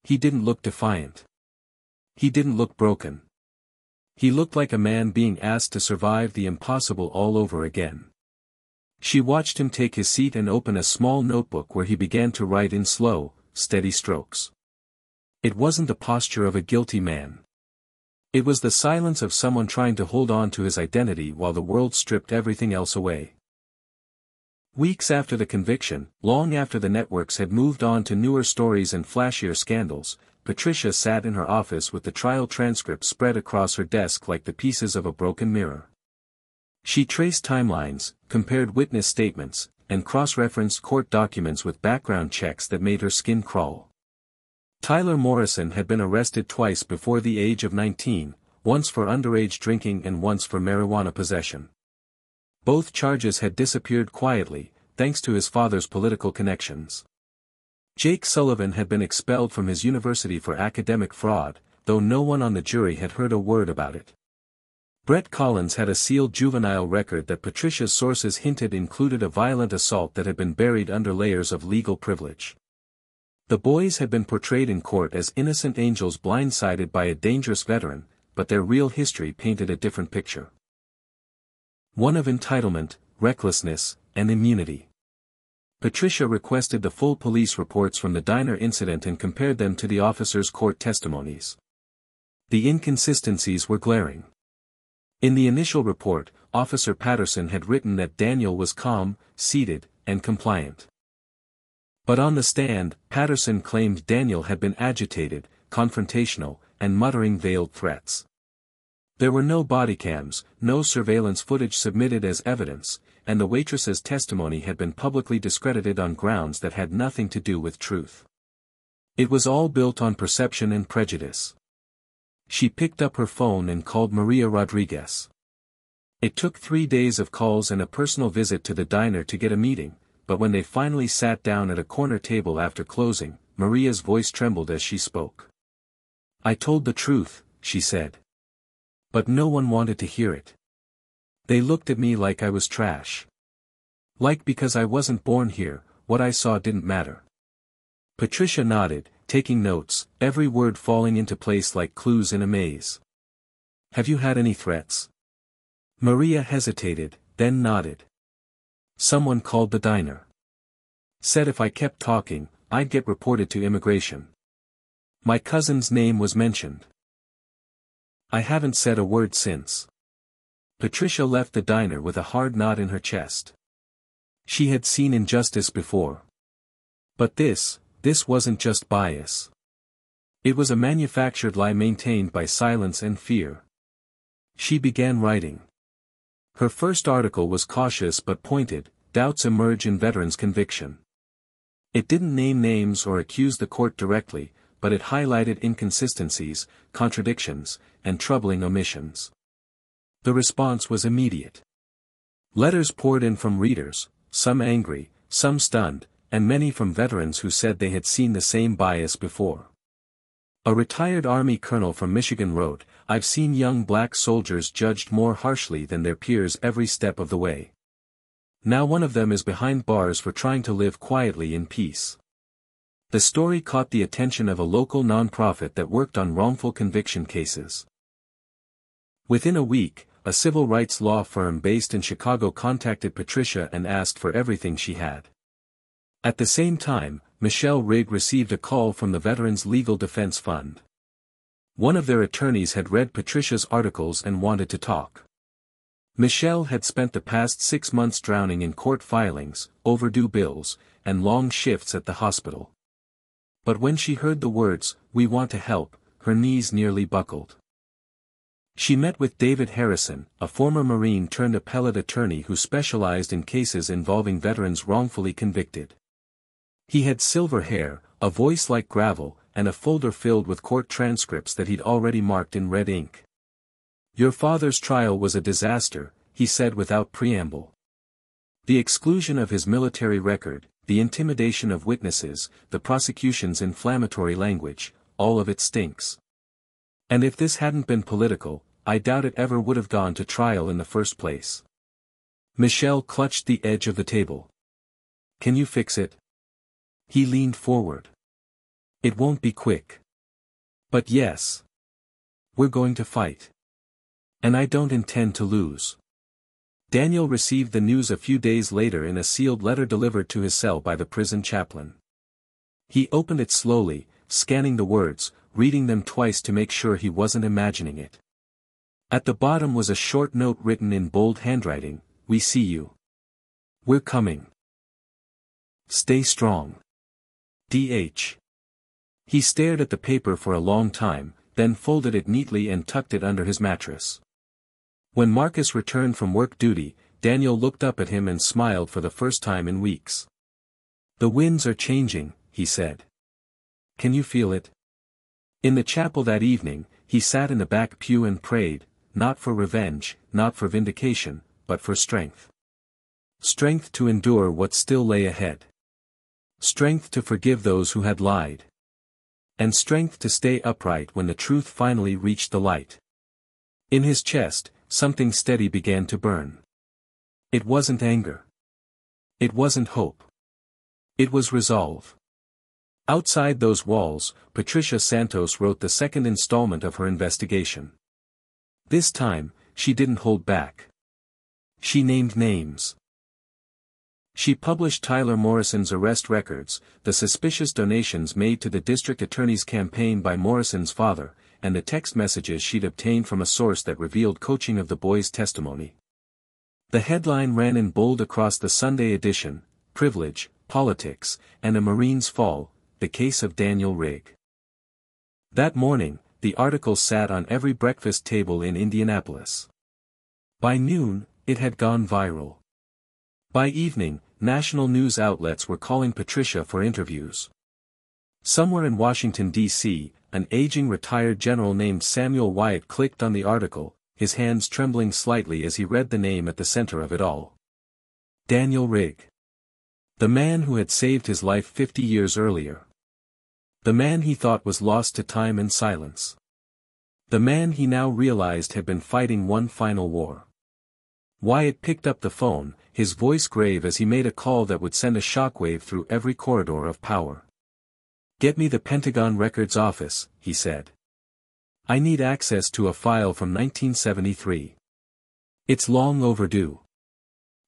He didn't look defiant. He didn't look broken. He looked like a man being asked to survive the impossible all over again. She watched him take his seat and open a small notebook where he began to write in slow, steady strokes. It wasn't the posture of a guilty man. It was the silence of someone trying to hold on to his identity while the world stripped everything else away. Weeks after the conviction, long after the networks had moved on to newer stories and flashier scandals, Patricia sat in her office with the trial transcript spread across her desk like the pieces of a broken mirror. She traced timelines, compared witness statements, and cross-referenced court documents with background checks that made her skin crawl. Tyler Morrison had been arrested twice before the age of 19, once for underage drinking and once for marijuana possession. Both charges had disappeared quietly, thanks to his father's political connections. Jake Sullivan had been expelled from his university for academic fraud, though no one on the jury had heard a word about it. Brett Collins had a sealed juvenile record that Patricia's sources hinted included a violent assault that had been buried under layers of legal privilege. The boys had been portrayed in court as innocent angels blindsided by a dangerous veteran, but their real history painted a different picture. One of entitlement, recklessness, and immunity. Patricia requested the full police reports from the diner incident and compared them to the officers' court testimonies. The inconsistencies were glaring. In the initial report, Officer Patterson had written that Daniel was calm, seated, and compliant. But on the stand, Patterson claimed Daniel had been agitated, confrontational, and muttering veiled threats. There were no body cams, no surveillance footage submitted as evidence, and the waitress's testimony had been publicly discredited on grounds that had nothing to do with truth. It was all built on perception and prejudice. She picked up her phone and called Maria Rodriguez. It took 3 days of calls and a personal visit to the diner to get a meeting, but when they finally sat down at a corner table after closing, Maria's voice trembled as she spoke. "I told the truth," she said. "But no one wanted to hear it. They looked at me like I was trash. Like because I wasn't born here, what I saw didn't matter." Patricia nodded, taking notes, every word falling into place like clues in a maze. "Have you had any threats?" Maria hesitated, then nodded. "Someone called the diner. Said if I kept talking, I'd get reported to immigration. My cousin's name was mentioned. I haven't said a word since." Patricia left the diner with a hard knot in her chest. She had seen injustice before. But this wasn't just bias. It was a manufactured lie maintained by silence and fear. She began writing. Her first article was cautious but pointed, "Doubts emerge in veterans' conviction." It didn't name names or accuse the court directly, but it highlighted inconsistencies, contradictions, and troubling omissions. The response was immediate. Letters poured in from readers, some angry, some stunned, and many from veterans who said they had seen the same bias before. A retired Army colonel from Michigan wrote, "I've seen young black soldiers judged more harshly than their peers every step of the way. Now one of them is behind bars for trying to live quietly in peace." The story caught the attention of a local nonprofit that worked on wrongful conviction cases. Within a week, a civil rights law firm based in Chicago contacted Patricia and asked for everything she had. At the same time, Michelle Rigg received a call from the Veterans Legal Defense Fund. One of their attorneys had read Patricia's articles and wanted to talk. Michelle had spent the past 6 months drowning in court filings, overdue bills, and long shifts at the hospital. But when she heard the words, "We want to help," her knees nearly buckled. She met with David Harrison, a former Marine turned appellate attorney who specialized in cases involving veterans wrongfully convicted. He had silver hair, a voice like gravel, and a folder filled with court transcripts that he'd already marked in red ink. "Your father's trial was a disaster," he said without preamble. "The exclusion of his military record, the intimidation of witnesses, the prosecution's inflammatory language, all of it stinks. And if this hadn't been political, I doubt it ever would have gone to trial in the first place." Michelle clutched the edge of the table. "Can you fix it?" He leaned forward. "It won't be quick. But yes. We're going to fight. And I don't intend to lose. Daniel received the news a few days later in a sealed letter delivered to his cell by the prison chaplain. He opened it slowly, scanning the words, reading them twice to make sure he wasn't imagining it. At the bottom was a short note written in bold handwriting, "We see you. We're coming. Stay strong. D.H." He stared at the paper for a long time, then folded it neatly and tucked it under his mattress. When Marcus returned from work duty, Daniel looked up at him and smiled for the first time in weeks. "The winds are changing," he said. "Can you feel it?" In the chapel that evening, he sat in the back pew and prayed, not for revenge, not for vindication, but for strength. Strength to endure what still lay ahead. Strength to forgive those who had lied. And strength to stay upright when the truth finally reached the light. In his chest, something steady began to burn. It wasn't anger. It wasn't hope. It was resolve. Outside those walls, Patricia Santos wrote the second installment of her investigation. This time, she didn't hold back. She named names. She published Tyler Morrison's arrest records, the suspicious donations made to the district attorney's campaign by Morrison's father, and the text messages she'd obtained from a source that revealed coaching of the boy's testimony. The headline ran in bold across the Sunday edition, "Privilege, Politics, and a Marine's Fall, the Case of Daniel Rigg." That morning, the article sat on every breakfast table in Indianapolis. By noon, it had gone viral. By evening, national news outlets were calling Patricia for interviews. Somewhere in Washington, D.C., an aging retired general named Samuel Wyatt clicked on the article, his hands trembling slightly as he read the name at the center of it all. Daniel Rigg. The man who had saved his life 50 years earlier. The man he thought was lost to time and silence. The man he now realized had been fighting one final war. Wyatt picked up the phone, his voice grave as he made a call that would send a shockwave through every corridor of power. "Get me the Pentagon Records Office," he said. "I need access to a file from 1973. It's long overdue."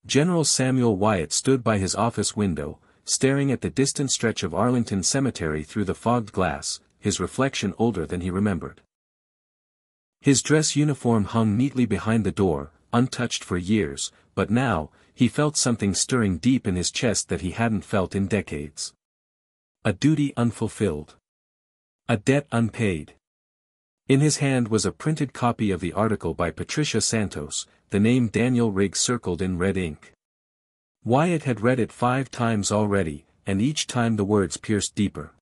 General Samuel Wyatt stood by his office window, staring at the distant stretch of Arlington Cemetery through the fogged glass, his reflection older than he remembered. His dress uniform hung neatly behind the door, untouched for years, but now, he felt something stirring deep in his chest that he hadn't felt in decades. A duty unfulfilled. A debt unpaid. In his hand was a printed copy of the article by Patricia Santos, the name Daniel Rigg circled in red ink. Wyatt had read it 5 times already, and each time the words pierced deeper.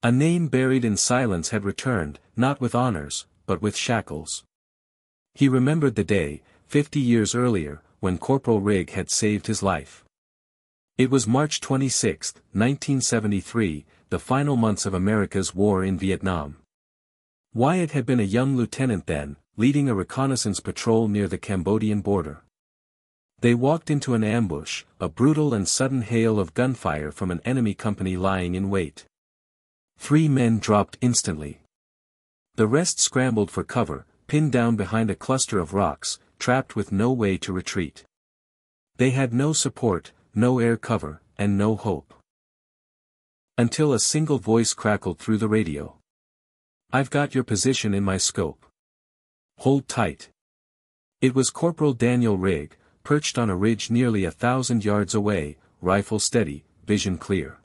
A name buried in silence had returned, not with honors, but with shackles. He remembered the day, 50 years earlier, when Corporal Rigg had saved his life. It was March 26, 1973, the final months of America's war in Vietnam. Wyatt had been a young lieutenant then, leading a reconnaissance patrol near the Cambodian border. They walked into an ambush, a brutal and sudden hail of gunfire from an enemy company lying in wait. 3 men dropped instantly. The rest scrambled for cover, pinned down behind a cluster of rocks, trapped with no way to retreat. They had no support, no air cover, and no hope. Until a single voice crackled through the radio. "I've got your position in my scope. Hold tight." It was Corporal Daniel Rigg, perched on a ridge nearly 1,000 yards away, rifle steady, vision clear.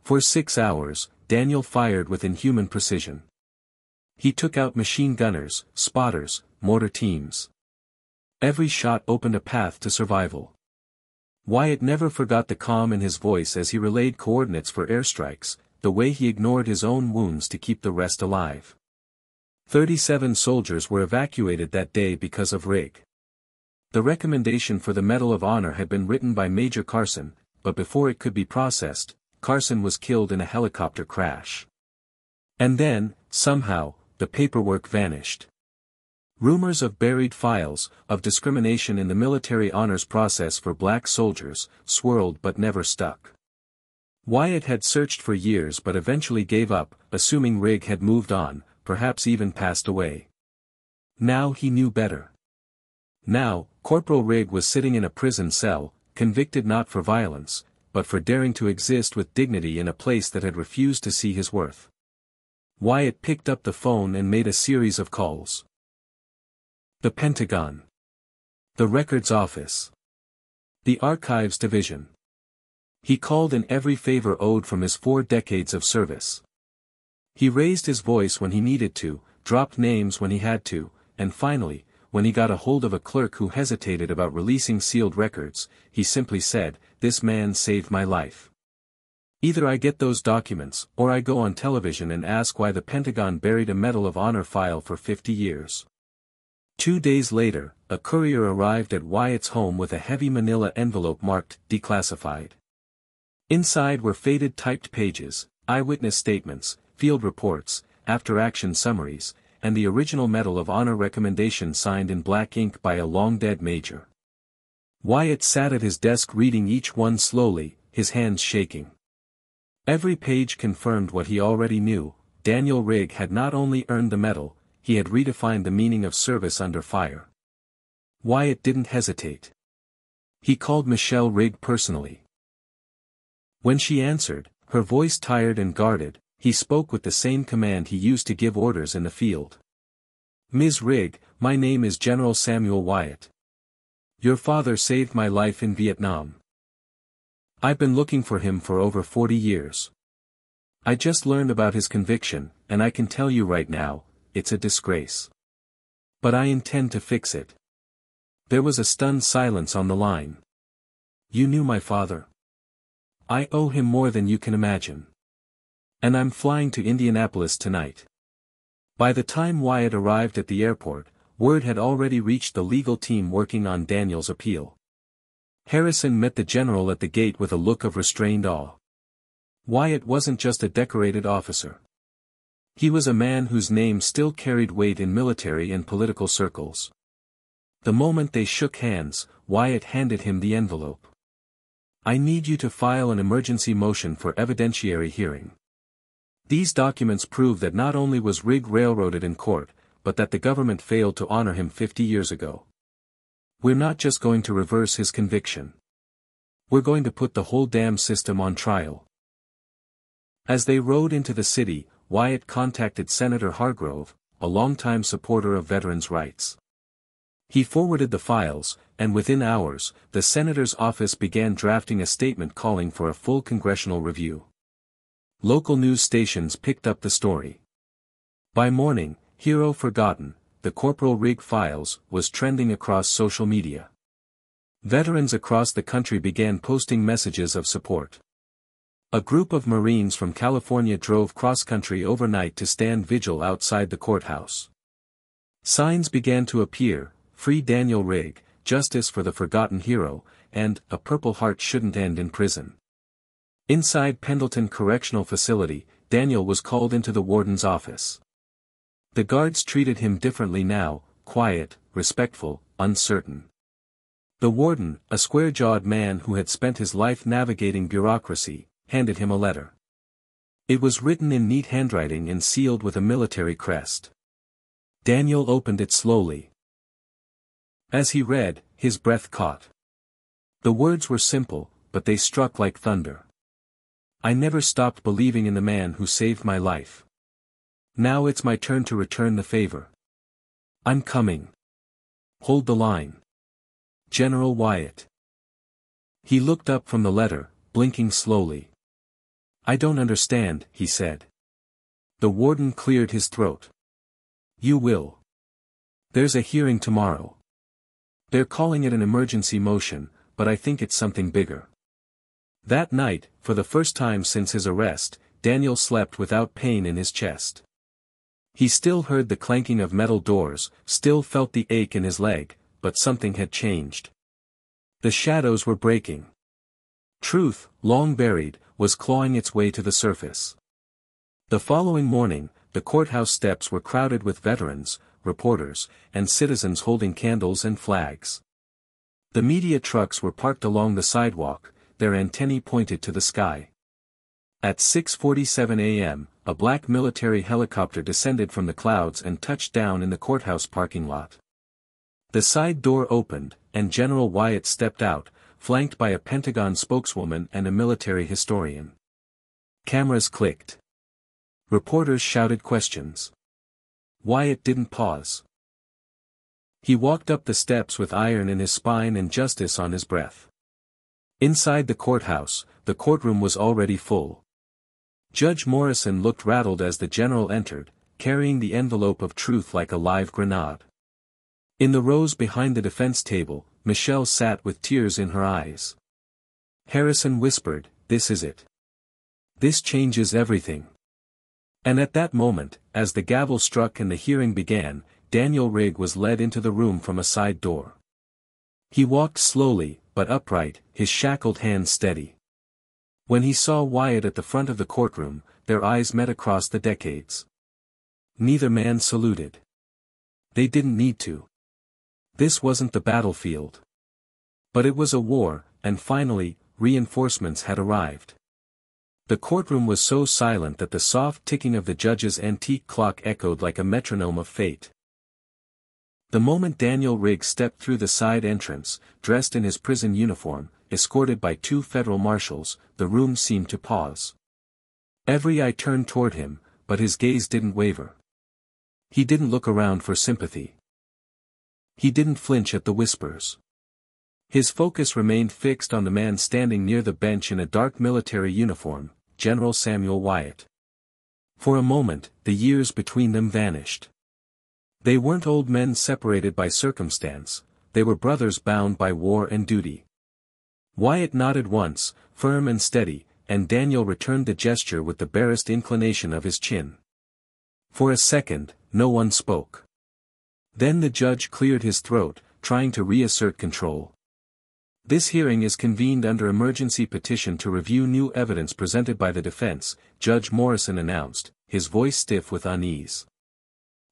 For 6 hours, Daniel fired with inhuman precision. He took out machine gunners, spotters, mortar teams. Every shot opened a path to survival. Wyatt never forgot the calm in his voice as he relayed coordinates for airstrikes, the way he ignored his own wounds to keep the rest alive. 37 soldiers were evacuated that day because of Rigg. The recommendation for the Medal of Honor had been written by Major Carson, but before it could be processed, Carson was killed in a helicopter crash. And then, somehow, the paperwork vanished. Rumors of buried files, of discrimination in the military honors process for black soldiers, swirled but never stuck. Wyatt had searched for years but eventually gave up, assuming Rigg had moved on, perhaps even passed away. Now he knew better. Now, Corporal Rigg was sitting in a prison cell, convicted not for violence, but for daring to exist with dignity in a place that had refused to see his worth. Wyatt picked up the phone and made a series of calls. The Pentagon. The Records Office. The Archives Division. He called in every favor owed from his 4 decades of service. He raised his voice when he needed to, dropped names when he had to, and finally, when he got a hold of a clerk who hesitated about releasing sealed records, he simply said, "This man saved my life. Either I get those documents, or I go on television and ask why the Pentagon buried a Medal of Honor file for 50 years. 2 days later, a courier arrived at Wyatt's home with a heavy manila envelope marked, "Declassified." Inside were faded typed pages, eyewitness statements, field reports, after-action summaries, and the original Medal of Honor recommendation signed in black ink by a long-dead major. Wyatt sat at his desk reading each one slowly, his hands shaking. Every page confirmed what he already knew: Daniel Rigg had not only earned the medal, he had redefined the meaning of service under fire. Wyatt didn't hesitate. He called Michelle Rigg personally. When she answered, her voice tired and guarded, he spoke with the same command he used to give orders in the field. "Ms. Rigg, my name is General Samuel Wyatt. Your father saved my life in Vietnam. I've been looking for him for over 40 years. I just learned about his conviction, and I can tell you right now, it's a disgrace. But I intend to fix it." There was a stunned silence on the line. "You knew my father? I owe him more than you can imagine. And I'm flying to Indianapolis tonight." By the time Wyatt arrived at the airport, word had already reached the legal team working on Daniel's appeal. Harrison met the general at the gate with a look of restrained awe. Wyatt wasn't just a decorated officer. He was a man whose name still carried weight in military and political circles. The moment they shook hands, Wyatt handed him the envelope. "I need you to file an emergency motion for evidentiary hearing. These documents prove that not only was Rigg railroaded in court, but that the government failed to honor him 50 years ago. We're not just going to reverse his conviction. We're going to put the whole damn system on trial." As they rode into the city, Wyatt contacted Senator Hargrove, a longtime supporter of veterans' rights. He forwarded the files, and within hours, the senator's office began drafting a statement calling for a full congressional review. Local news stations picked up the story. By morning, "Hero Forgotten, the Corporal Rigg Files," was trending across social media. Veterans across the country began posting messages of support. A group of Marines from California drove cross-country overnight to stand vigil outside the courthouse. Signs began to appear: "Free Daniel Rigg," "Justice for the Forgotten Hero," and "A Purple Heart Shouldn't End in Prison." Inside Pendleton Correctional Facility, Daniel was called into the warden's office. The guards treated him differently now: quiet, respectful, uncertain. The warden, a square-jawed man who had spent his life navigating bureaucracy, handed him a letter. It was written in neat handwriting and sealed with a military crest. Daniel opened it slowly. As he read, his breath caught. The words were simple, but they struck like thunder. "I never stopped believing in the man who saved my life. Now it's my turn to return the favor. I'm coming. Hold the line. General Wyatt." He looked up from the letter, blinking slowly. "I don't understand," he said. The warden cleared his throat. "You will. There's a hearing tomorrow. They're calling it an emergency motion, but I think it's something bigger." That night, for the first time since his arrest, Daniel slept without pain in his chest. He still heard the clanking of metal doors, still felt the ache in his leg, but something had changed. The shadows were breaking. Truth, long buried, was clawing its way to the surface. The following morning, the courthouse steps were crowded with veterans, reporters, and citizens holding candles and flags. The media trucks were parked along the sidewalk, their antennae pointed to the sky. At 6:47 a.m., a black military helicopter descended from the clouds and touched down in the courthouse parking lot. The side door opened, and General Wyatt stepped out, flanked by a Pentagon spokeswoman and a military historian. Cameras clicked. Reporters shouted questions. Wyatt didn't pause. He walked up the steps with iron in his spine and justice on his breath. Inside the courthouse, the courtroom was already full. Judge Morrison looked rattled as the general entered, carrying the envelope of truth like a live grenade. In the rows behind the defense table, Michelle sat with tears in her eyes. Harrison whispered, "This is it. This changes everything." And at that moment, as the gavel struck and the hearing began, Daniel Rigg was led into the room from a side door. He walked slowly, but upright, his shackled hands steady. When he saw Wyatt at the front of the courtroom, their eyes met across the decades. Neither man saluted. They didn't need to. This wasn't the battlefield. But it was a war, and finally, reinforcements had arrived. The courtroom was so silent that the soft ticking of the judge's antique clock echoed like a metronome of fate. The moment Daniel Rigg stepped through the side entrance, dressed in his prison uniform, escorted by 2 federal marshals, the room seemed to pause. Every eye turned toward him, but his gaze didn't waver. He didn't look around for sympathy. He didn't flinch at the whispers. His focus remained fixed on the man standing near the bench in a dark military uniform, General Samuel Wyatt. For a moment, the years between them vanished. They weren't old men separated by circumstance, they were brothers bound by war and duty. Wyatt nodded once, firm and steady, and Daniel returned the gesture with the barest inclination of his chin. For a second, no one spoke. Then the judge cleared his throat, trying to reassert control. "This hearing is convened under emergency petition to review new evidence presented by the defense," Judge Morrison announced, his voice stiff with unease.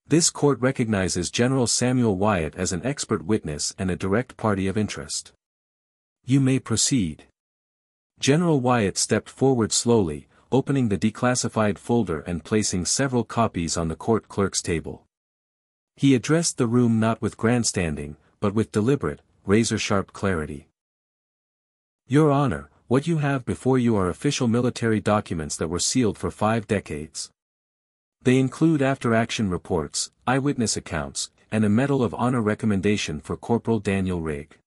"This court recognizes General Samuel Wyatt as an expert witness and a direct party of interest. You may proceed." General Wyatt stepped forward slowly, opening the declassified folder and placing several copies on the court clerk's table. He addressed the room not with grandstanding, but with deliberate, razor-sharp clarity. "Your Honor, what you have before you are official military documents that were sealed for 5 decades. They include after-action reports, eyewitness accounts, and a Medal of Honor recommendation for Corporal Daniel Rigg.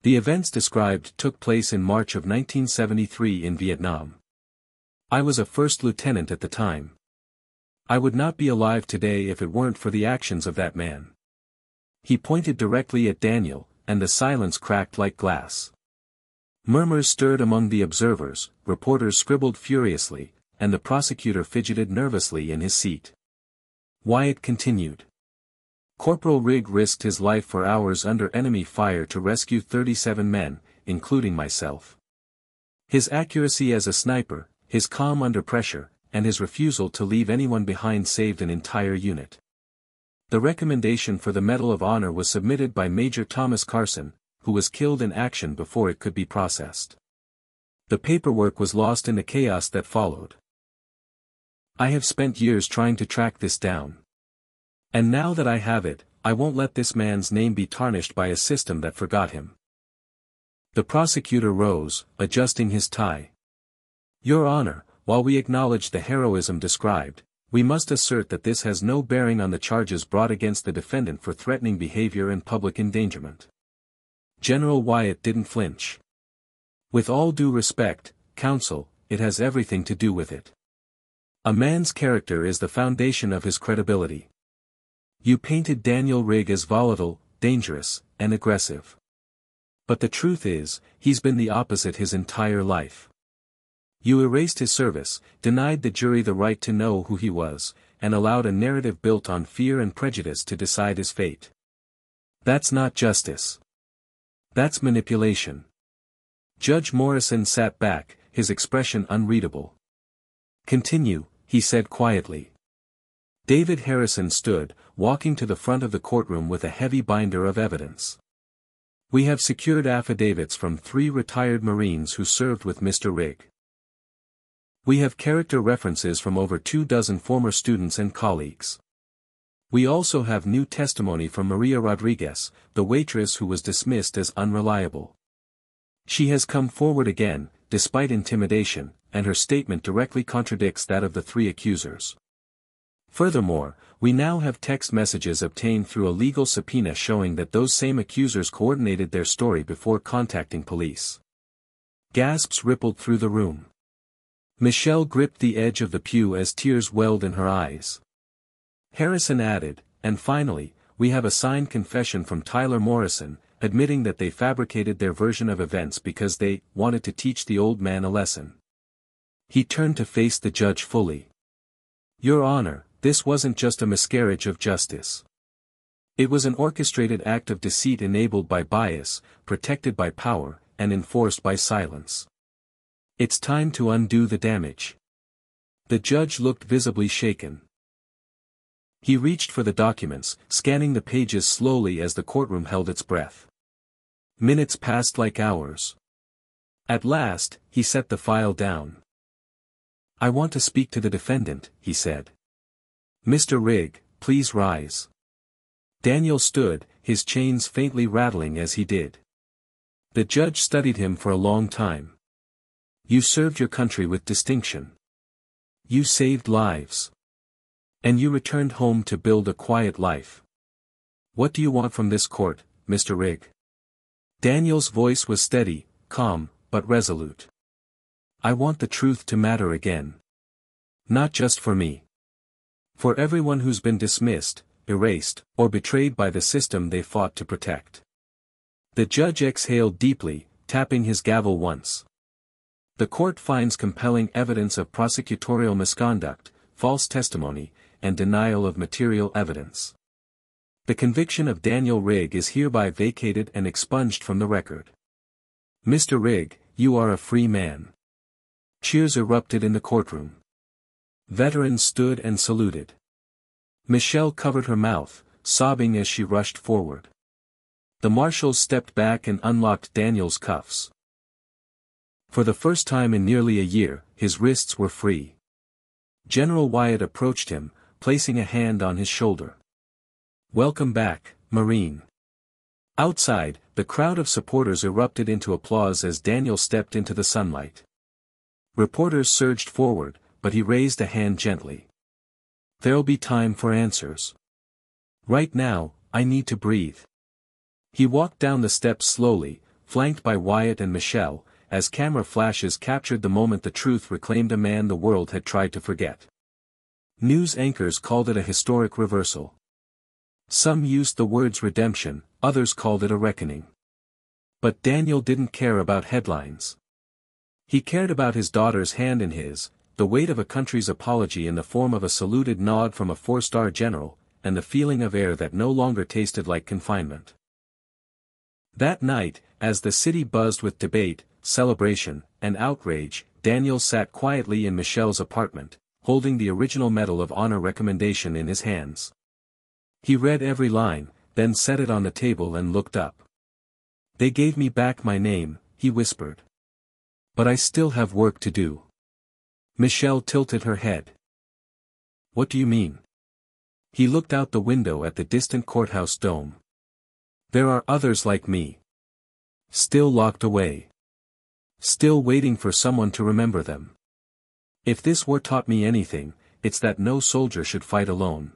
The events described took place in March of 1973 in Vietnam. I was a first lieutenant at the time. I would not be alive today if it weren't for the actions of that man." He pointed directly at Daniel, and the silence cracked like glass. Murmurs stirred among the observers, reporters scribbled furiously, and the prosecutor fidgeted nervously in his seat. Wyatt continued. "Corporal Rigg risked his life for hours under enemy fire to rescue 37 men, including myself. His accuracy as a sniper, his calm under pressure, and his refusal to leave anyone behind saved an entire unit. The recommendation for the Medal of Honor was submitted by Major Thomas Carson, who was killed in action before it could be processed. The paperwork was lost in the chaos that followed. I have spent years trying to track this down. And now that I have it, I won't let this man's name be tarnished by a system that forgot him." The prosecutor rose, adjusting his tie. "Your Honor, while we acknowledge the heroism described, we must assert that this has no bearing on the charges brought against the defendant for threatening behavior and public endangerment." General Wyatt didn't flinch. "With all due respect, counsel, it has everything to do with it. A man's character is the foundation of his credibility. You painted Daniel Rigg as volatile, dangerous, and aggressive. But the truth is, he's been the opposite his entire life. You erased his service, denied the jury the right to know who he was, and allowed a narrative built on fear and prejudice to decide his fate. That's not justice. That's manipulation." Judge Morrison sat back, his expression unreadable. "Continue," he said quietly. David Harrison stood, walking to the front of the courtroom with a heavy binder of evidence. "We have secured affidavits from 3 retired Marines who served with Mr. Rigg. We have character references from over 24 former students and colleagues. We also have new testimony from Maria Rodriguez, the waitress who was dismissed as unreliable. She has come forward again, despite intimidation, and her statement directly contradicts that of the three accusers. Furthermore, we now have text messages obtained through a legal subpoena showing that those same accusers coordinated their story before contacting police. Gasps rippled through the room. Michelle gripped the edge of the pew as tears welled in her eyes. Harrison added, and finally, we have a signed confession from Tyler Morrison, admitting that they fabricated their version of events because they wanted to teach the old man a lesson. He turned to face the judge fully. Your Honor, this wasn't just a miscarriage of justice. It was an orchestrated act of deceit enabled by bias, protected by power, and enforced by silence. It's time to undo the damage. The judge looked visibly shaken. He reached for the documents, scanning the pages slowly as the courtroom held its breath. Minutes passed like hours. At last, he set the file down. I want to speak to the defendant, he said. Mr. Rigg, please rise. Daniel stood, his chains faintly rattling as he did. The judge studied him for a long time. You served your country with distinction. You saved lives. And you returned home to build a quiet life. What do you want from this court, Mr. Rigg? Daniel's voice was steady, calm, but resolute. I want the truth to matter again. Not just for me. For everyone who's been dismissed, erased, or betrayed by the system they fought to protect. The judge exhaled deeply, tapping his gavel once. The court finds compelling evidence of prosecutorial misconduct, false testimony, and denial of material evidence. The conviction of Daniel Rigg is hereby vacated and expunged from the record. Mr. Rigg, you are a free man. Cheers erupted in the courtroom. Veterans stood and saluted. Michelle covered her mouth, sobbing as she rushed forward. The marshals stepped back and unlocked Daniel's cuffs. For the first time in nearly a year, his wrists were free. General Wyatt approached him, placing a hand on his shoulder. Welcome back, Marine. Outside, the crowd of supporters erupted into applause as Daniel stepped into the sunlight. Reporters surged forward, but he raised a hand gently. There'll be time for answers. Right now, I need to breathe. He walked down the steps slowly, flanked by Wyatt and Michelle, as camera flashes captured the moment the truth reclaimed a man the world had tried to forget. News anchors called it a historic reversal. Some used the words redemption, others called it a reckoning. But Daniel didn't care about headlines. He cared about his daughter's hand in his, the weight of a country's apology in the form of a saluted nod from a four-star general, and the feeling of air that no longer tasted like confinement. That night, as the city buzzed with debate, celebration, and outrage, Daniel sat quietly in Michelle's apartment, holding the original Medal of Honor recommendation in his hands. He read every line, then set it on the table and looked up. They gave me back my name, he whispered. But I still have work to do. Michelle tilted her head. What do you mean? He looked out the window at the distant courthouse dome. There are others like me. Still locked away. Still waiting for someone to remember them. If this war taught me anything, it's that no soldier should fight alone.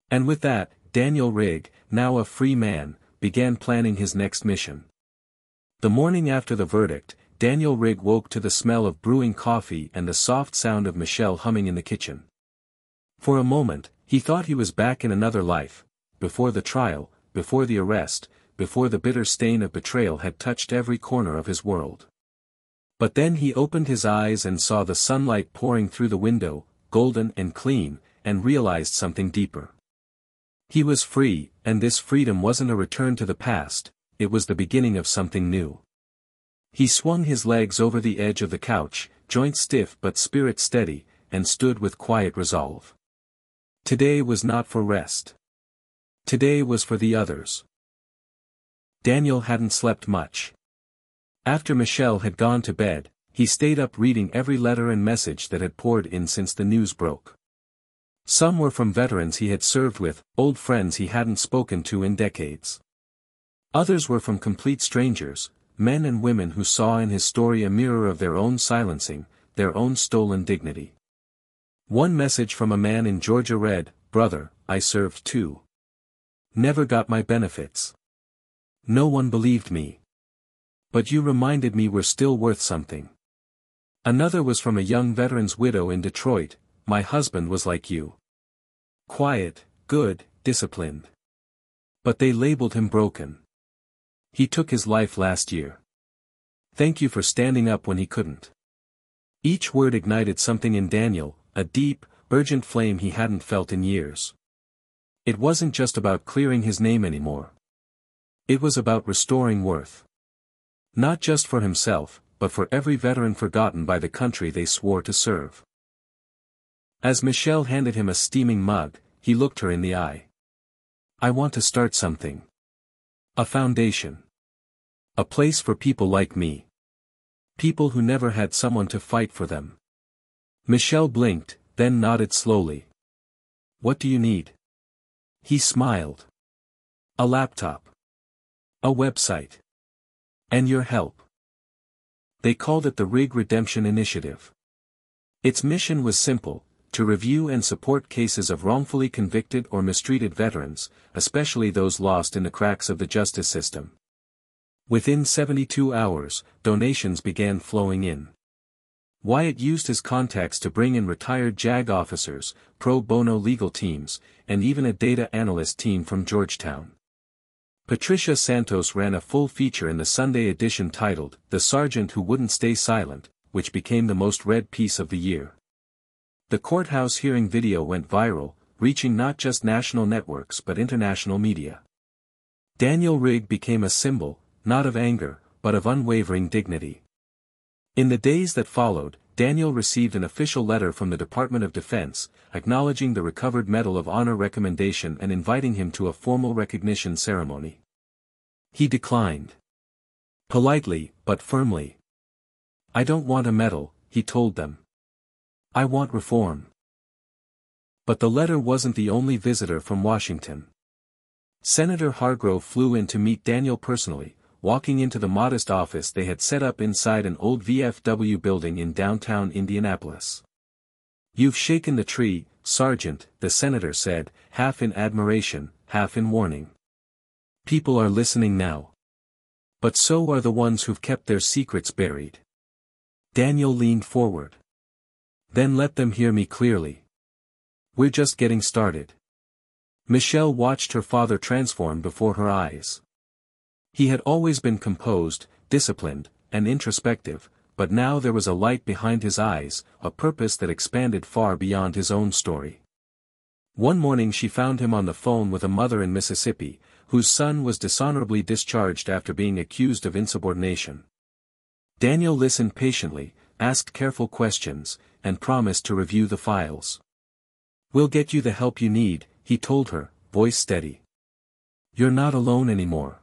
And with that, Daniel Rigg, now a free man, began planning his next mission. The morning after the verdict, Daniel Rigg woke to the smell of brewing coffee and the soft sound of Michelle humming in the kitchen. For a moment, he thought he was back in another life, before the trial, before the arrest, before the bitter stain of betrayal had touched every corner of his world. But then he opened his eyes and saw the sunlight pouring through the window, golden and clean, and realized something deeper. He was free, and this freedom wasn't a return to the past, it was the beginning of something new. He swung his legs over the edge of the couch, joints stiff but spirit steady, and stood with quiet resolve. Today was not for rest. Today was for the others. Daniel hadn't slept much. After Michelle had gone to bed, He stayed up reading every letter and message that had poured in since the news broke. Some were from veterans he had served with, old friends he hadn't spoken to in decades. Others were from complete strangers, men and women who saw in his story a mirror of their own silencing, their own stolen dignity. One message from a man in Georgia read, "Brother, I served too. Never got my benefits. No one believed me. But you reminded me we're still worth something." Another was from a young veteran's widow in Detroit, "My husband was like you. Quiet, good, disciplined. But they labeled him broken. He took his life last year. Thank you for standing up when he couldn't." Each word ignited something in Daniel, a deep, urgent flame he hadn't felt in years. It wasn't just about clearing his name anymore. It was about restoring worth. Not just for himself, but for every veteran forgotten by the country they swore to serve. As Michelle handed him a steaming mug, he looked her in the eye. "I want to start something. A foundation. A place for people like me. People who never had someone to fight for them." Michelle blinked, then nodded slowly. "What do you need?" He smiled. "A laptop. A website. And your help." They called it the Rig Redemption Initiative. Its mission was simple: to review and support cases of wrongfully convicted or mistreated veterans, especially those lost in the cracks of the justice system. Within 72 hours, donations began flowing in. Wyatt used his contacts to bring in retired JAG officers, pro bono legal teams, and even a data analyst team from Georgetown. Patricia Santos ran a full feature in the Sunday edition titled, "The Sergeant Who Wouldn't Stay Silent," which became the most read piece of the year. The courthouse hearing video went viral, reaching not just national networks but international media. Daniel Rigg became a symbol, not of anger, but of unwavering dignity. In the days that followed, Daniel received an official letter from the Department of Defense, acknowledging the recovered Medal of Honor recommendation and inviting him to a formal recognition ceremony. He declined. Politely, but firmly. "I don't want a medal," he told them. "I want reform." But the letter wasn't the only visitor from Washington. Senator Hargrove flew in to meet Daniel personally, walking into the modest office they had set up inside an old VFW building in downtown Indianapolis. "You've shaken the tree, Sergeant," the senator said, half in admiration, half in warning. "People are listening now. But so are the ones who've kept their secrets buried." Daniel leaned forward. "Then let them hear me clearly. We're just getting started." Michelle watched her father transform before her eyes. He had always been composed, disciplined, and introspective, but now there was a light behind his eyes, a purpose that expanded far beyond his own story. One morning she found him on the phone with a mother in Mississippi, whose son was dishonorably discharged after being accused of insubordination. Daniel listened patiently, asked careful questions, and promised to review the files. "We'll get you the help you need," he told her, voice steady. "You're not alone anymore."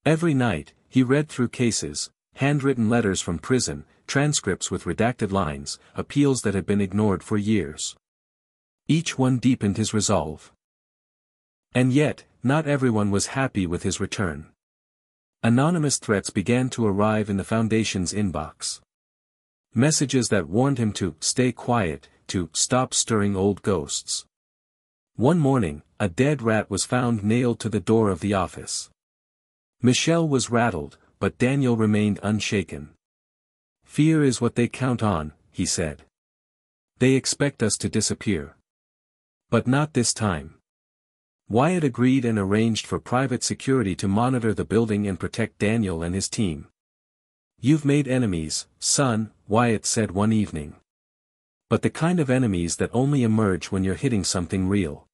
Every night, he read through cases, handwritten letters from prison, transcripts with redacted lines, appeals that had been ignored for years. Each one deepened his resolve. And yet, not everyone was happy with his return. Anonymous threats began to arrive in the Foundation's inbox. Messages that warned him to stay quiet, to stop stirring old ghosts. One morning, a dead rat was found nailed to the door of the office. Michelle was rattled, but Daniel remained unshaken. "Fear is what they count on," he said. "They expect us to disappear. But not this time." Wyatt agreed and arranged for private security to monitor the building and protect Daniel and his team. "You've made enemies, son," Wyatt said one evening. "But the kind of enemies that only emerge when you're hitting something real."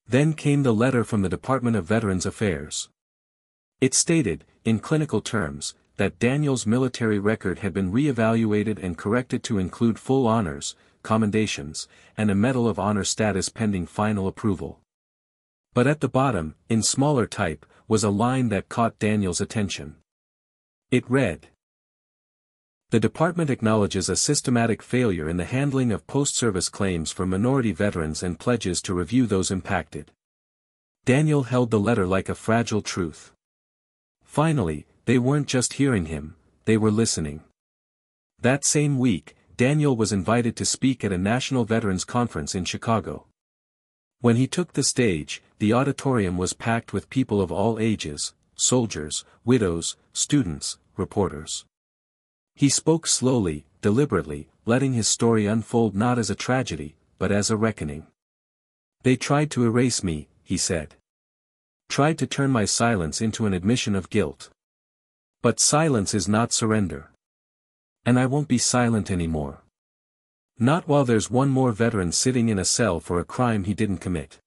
Then came the letter from the Department of Veterans Affairs. It stated, in clinical terms, that Daniel's military record had been re-evaluated and corrected to include full honors, commendations, and a Medal of Honor status pending final approval. But at the bottom, in smaller type, was a line that caught Daniel's attention. It read, The department acknowledges a systematic failure in the handling of post-service claims for minority veterans and pledges to review those impacted. Daniel held the letter like a fragile truth. Finally, they weren't just hearing him, they were listening. That same week, Daniel was invited to speak at a National Veterans Conference in Chicago. When he took the stage, the auditorium was packed with people of all ages, soldiers, widows, students, reporters. He spoke slowly, deliberately, letting his story unfold not as a tragedy, but as a reckoning. They tried to erase me, he said. Tried to turn my silence into an admission of guilt. But silence is not surrender. And I won't be silent anymore. Not while there's one more veteran sitting in a cell for a crime he didn't commit.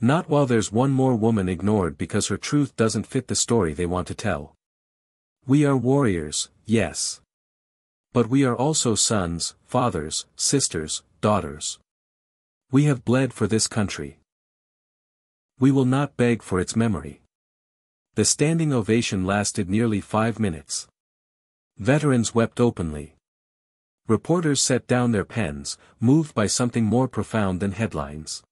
Not while there's one more woman ignored because her truth doesn't fit the story they want to tell. We are warriors, yes. But we are also sons, fathers, sisters, daughters. We have bled for this country. We will not beg for its memory. The standing ovation lasted nearly 5 minutes. Veterans wept openly. Reporters set down their pens, moved by something more profound than headlines.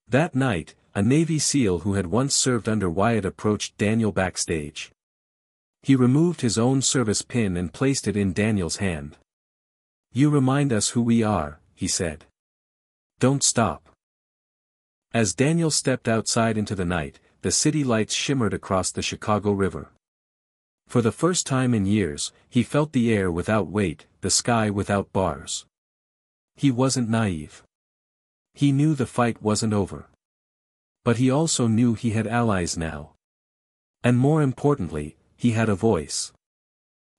That night, a Navy SEAL who had once served under Wyatt approached Daniel backstage. He removed his own service pin and placed it in Daniel's hand. "You remind us who we are," he said. "Don't stop." As Daniel stepped outside into the night, the city lights shimmered across the Chicago River. For the first time in years, he felt the air without weight, the sky without bars. He wasn't naive. He knew the fight wasn't over. But he also knew he had allies now. And more importantly, he had a voice.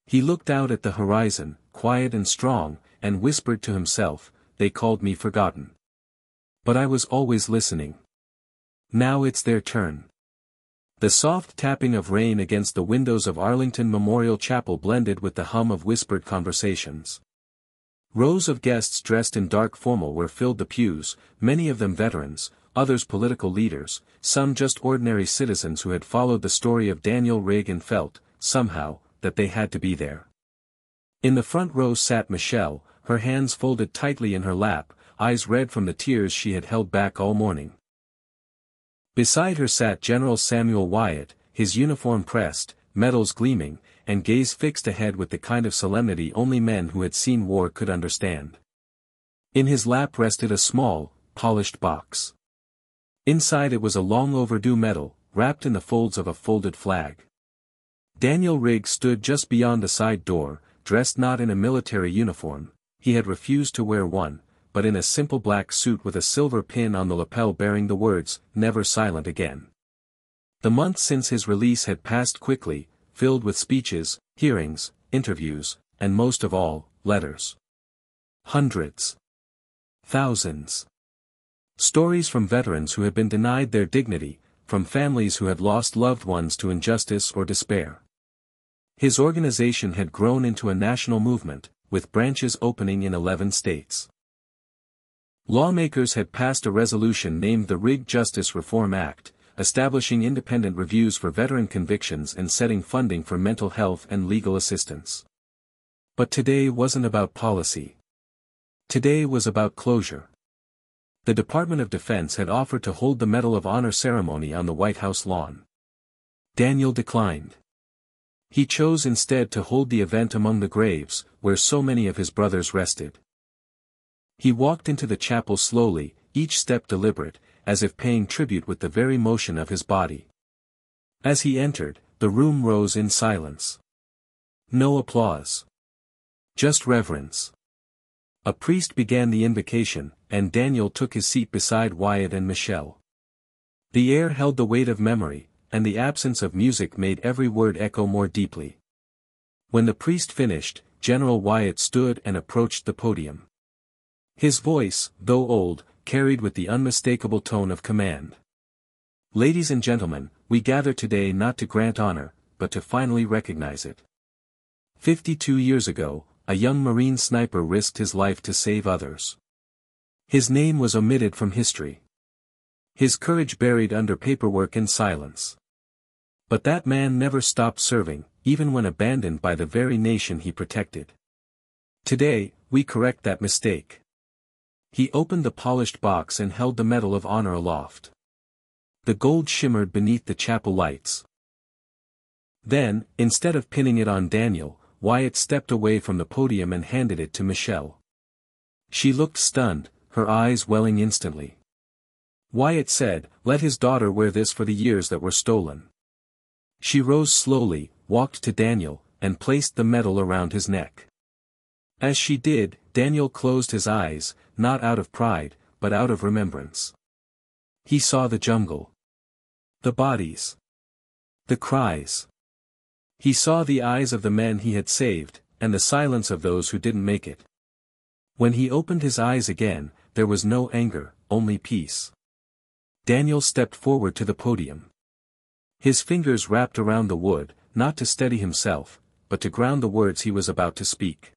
He looked out at the horizon, quiet and strong, and whispered to himself, "They called me forgotten. But I was always listening. Now it's their turn." The soft tapping of rain against the windows of Arlington Memorial Chapel blended with the hum of whispered conversations. Rows of guests dressed in dark formal were filled the pews, many of them veterans, others political leaders, some just ordinary citizens who had followed the story of Daniel Rigg and felt, somehow, that they had to be there. In the front row sat Michelle, her hands folded tightly in her lap, eyes red from the tears she had held back all morning. Beside her sat General Samuel Wyatt, his uniform pressed, medals gleaming, and gaze fixed ahead with the kind of solemnity only men who had seen war could understand. In his lap rested a small, polished box. Inside it was a long overdue medal, wrapped in the folds of a folded flag. Daniel Rigg stood just beyond the side door, dressed not in a military uniform, he had refused to wear one, but in a simple black suit with a silver pin on the lapel bearing the words, "Never Silent Again." The months since his release had passed quickly, filled with speeches, hearings, interviews, and most of all, letters. Hundreds. Thousands. Stories from veterans who had been denied their dignity, from families who had lost loved ones to injustice or despair. His organization had grown into a national movement, with branches opening in 11 states. Lawmakers had passed a resolution named the Rigg Justice Reform Act, establishing independent reviews for veteran convictions and setting funding for mental health and legal assistance. But today wasn't about policy. Today was about closure. The Department of Defense had offered to hold the Medal of Honor ceremony on the White House lawn. Daniel declined. He chose instead to hold the event among the graves, where so many of his brothers rested. He walked into the chapel slowly, each step deliberate, as if paying tribute with the very motion of his body. As he entered, the room rose in silence. No applause. Just reverence. A priest began the invocation, and Daniel took his seat beside Wyatt and Michelle. The air held the weight of memory, and the absence of music made every word echo more deeply. When the priest finished, General Wyatt stood and approached the podium. His voice, though old, carried with the unmistakable tone of command. "Ladies and gentlemen, we gather today not to grant honor, but to finally recognize it. 52 years ago, a young Marine sniper risked his life to save others. His name was omitted from history. His courage buried under paperwork and silence. But that man never stopped serving, even when abandoned by the very nation he protected. Today, we correct that mistake. He opened the polished box and held the Medal of Honor aloft. The gold shimmered beneath the chapel lights. Then, instead of pinning it on Daniel, Wyatt stepped away from the podium and handed it to Michelle. She looked stunned, her eyes welling instantly. Wyatt said, "Let his daughter wear this for the years that were stolen." She rose slowly, walked to Daniel, and placed the medal around his neck. As she did, Daniel closed his eyes, not out of pride, but out of remembrance. He saw the jungle. The bodies. The cries. He saw the eyes of the men he had saved, and the silence of those who didn't make it. When he opened his eyes again, there was no anger, only peace. Daniel stepped forward to the podium. His fingers wrapped around the wood, not to steady himself, but to ground the words he was about to speak.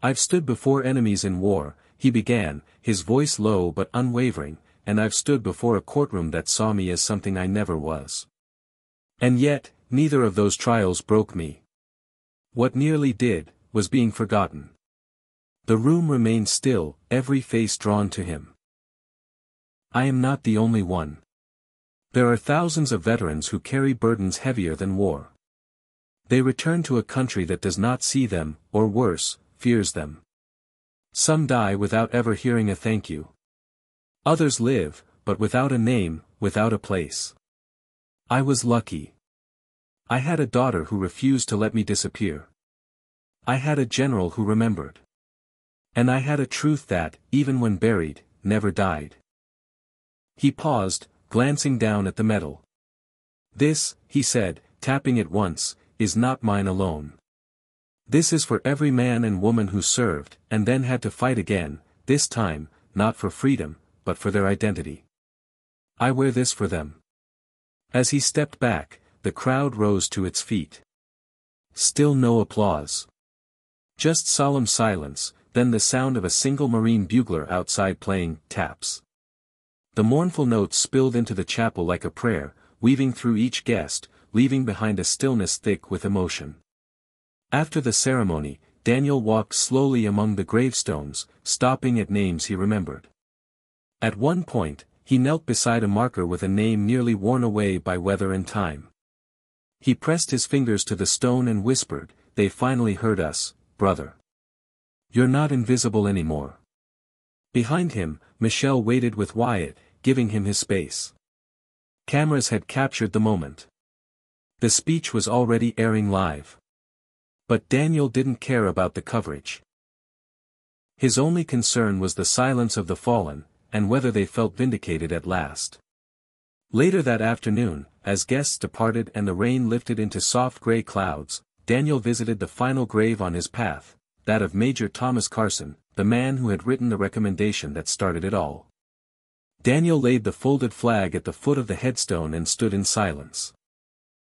"I've stood before enemies in war," he began, his voice low but unwavering, "and I've stood before a courtroom that saw me as something I never was. And yet, neither of those trials broke me. What nearly did, was being forgotten." The room remained still, every face drawn to him. "I am not the only one. There are thousands of veterans who carry burdens heavier than war. They return to a country that does not see them, or worse, fears them. Some die without ever hearing a thank you. Others live, but without a name, without a place. I was lucky. I had a daughter who refused to let me disappear. I had a general who remembered. And I had a truth that, even when buried, never died." He paused, glancing down at the medal. "This," he said, tapping it once, "is not mine alone. This is for every man and woman who served, and then had to fight again, this time, not for freedom, but for their identity. I wear this for them." As he stepped back, the crowd rose to its feet. Still no applause. Just solemn silence, then the sound of a single Marine bugler outside playing taps. The mournful notes spilled into the chapel like a prayer, weaving through each guest, leaving behind a stillness thick with emotion. After the ceremony, Daniel walked slowly among the gravestones, stopping at names he remembered. At one point, he knelt beside a marker with a name nearly worn away by weather and time. He pressed his fingers to the stone and whispered, "They finally heard us, brother. You're not invisible anymore." Behind him, Michelle waited with Wyatt, giving him his space. Cameras had captured the moment. The speech was already airing live. But Daniel didn't care about the coverage. His only concern was the silence of the fallen, and whether they felt vindicated at last. Later that afternoon, as guests departed and the rain lifted into soft gray clouds, Daniel visited the final grave on his path, that of Major Thomas Carson, the man who had written the recommendation that started it all. Daniel laid the folded flag at the foot of the headstone and stood in silence.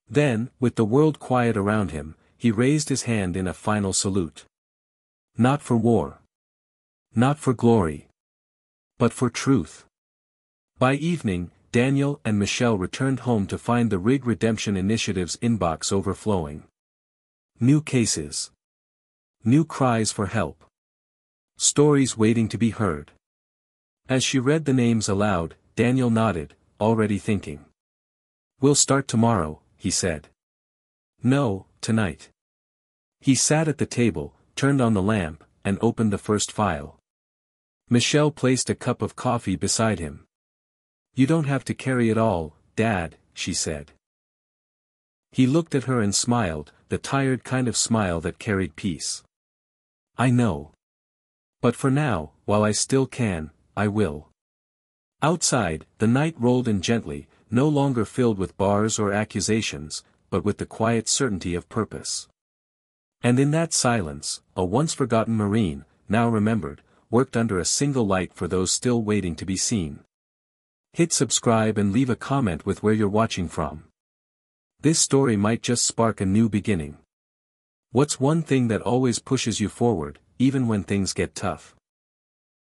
Then, with the world quiet around him, he raised his hand in a final salute. Not for war. Not for glory. But for truth. By evening, Daniel and Michelle returned home to find the Rig Redemption Initiative's inbox overflowing. New cases. New cries for help. Stories waiting to be heard. As she read the names aloud, Daniel nodded, already thinking. "We'll start tomorrow," he said. "No, tonight." He sat at the table, turned on the lamp, and opened the first file. Michelle placed a cup of coffee beside him. "You don't have to carry it all, Dad," she said. He looked at her and smiled, the tired kind of smile that carried peace. "I know. But for now, while I still can, I will." Outside, the night rolled in gently, no longer filled with bars or accusations, but with the quiet certainty of purpose. And in that silence, a once-forgotten Marine, now remembered, worked under a single light for those still waiting to be seen. Hit subscribe and leave a comment with where you're watching from. This story might just spark a new beginning. What's one thing that always pushes you forward, even when things get tough?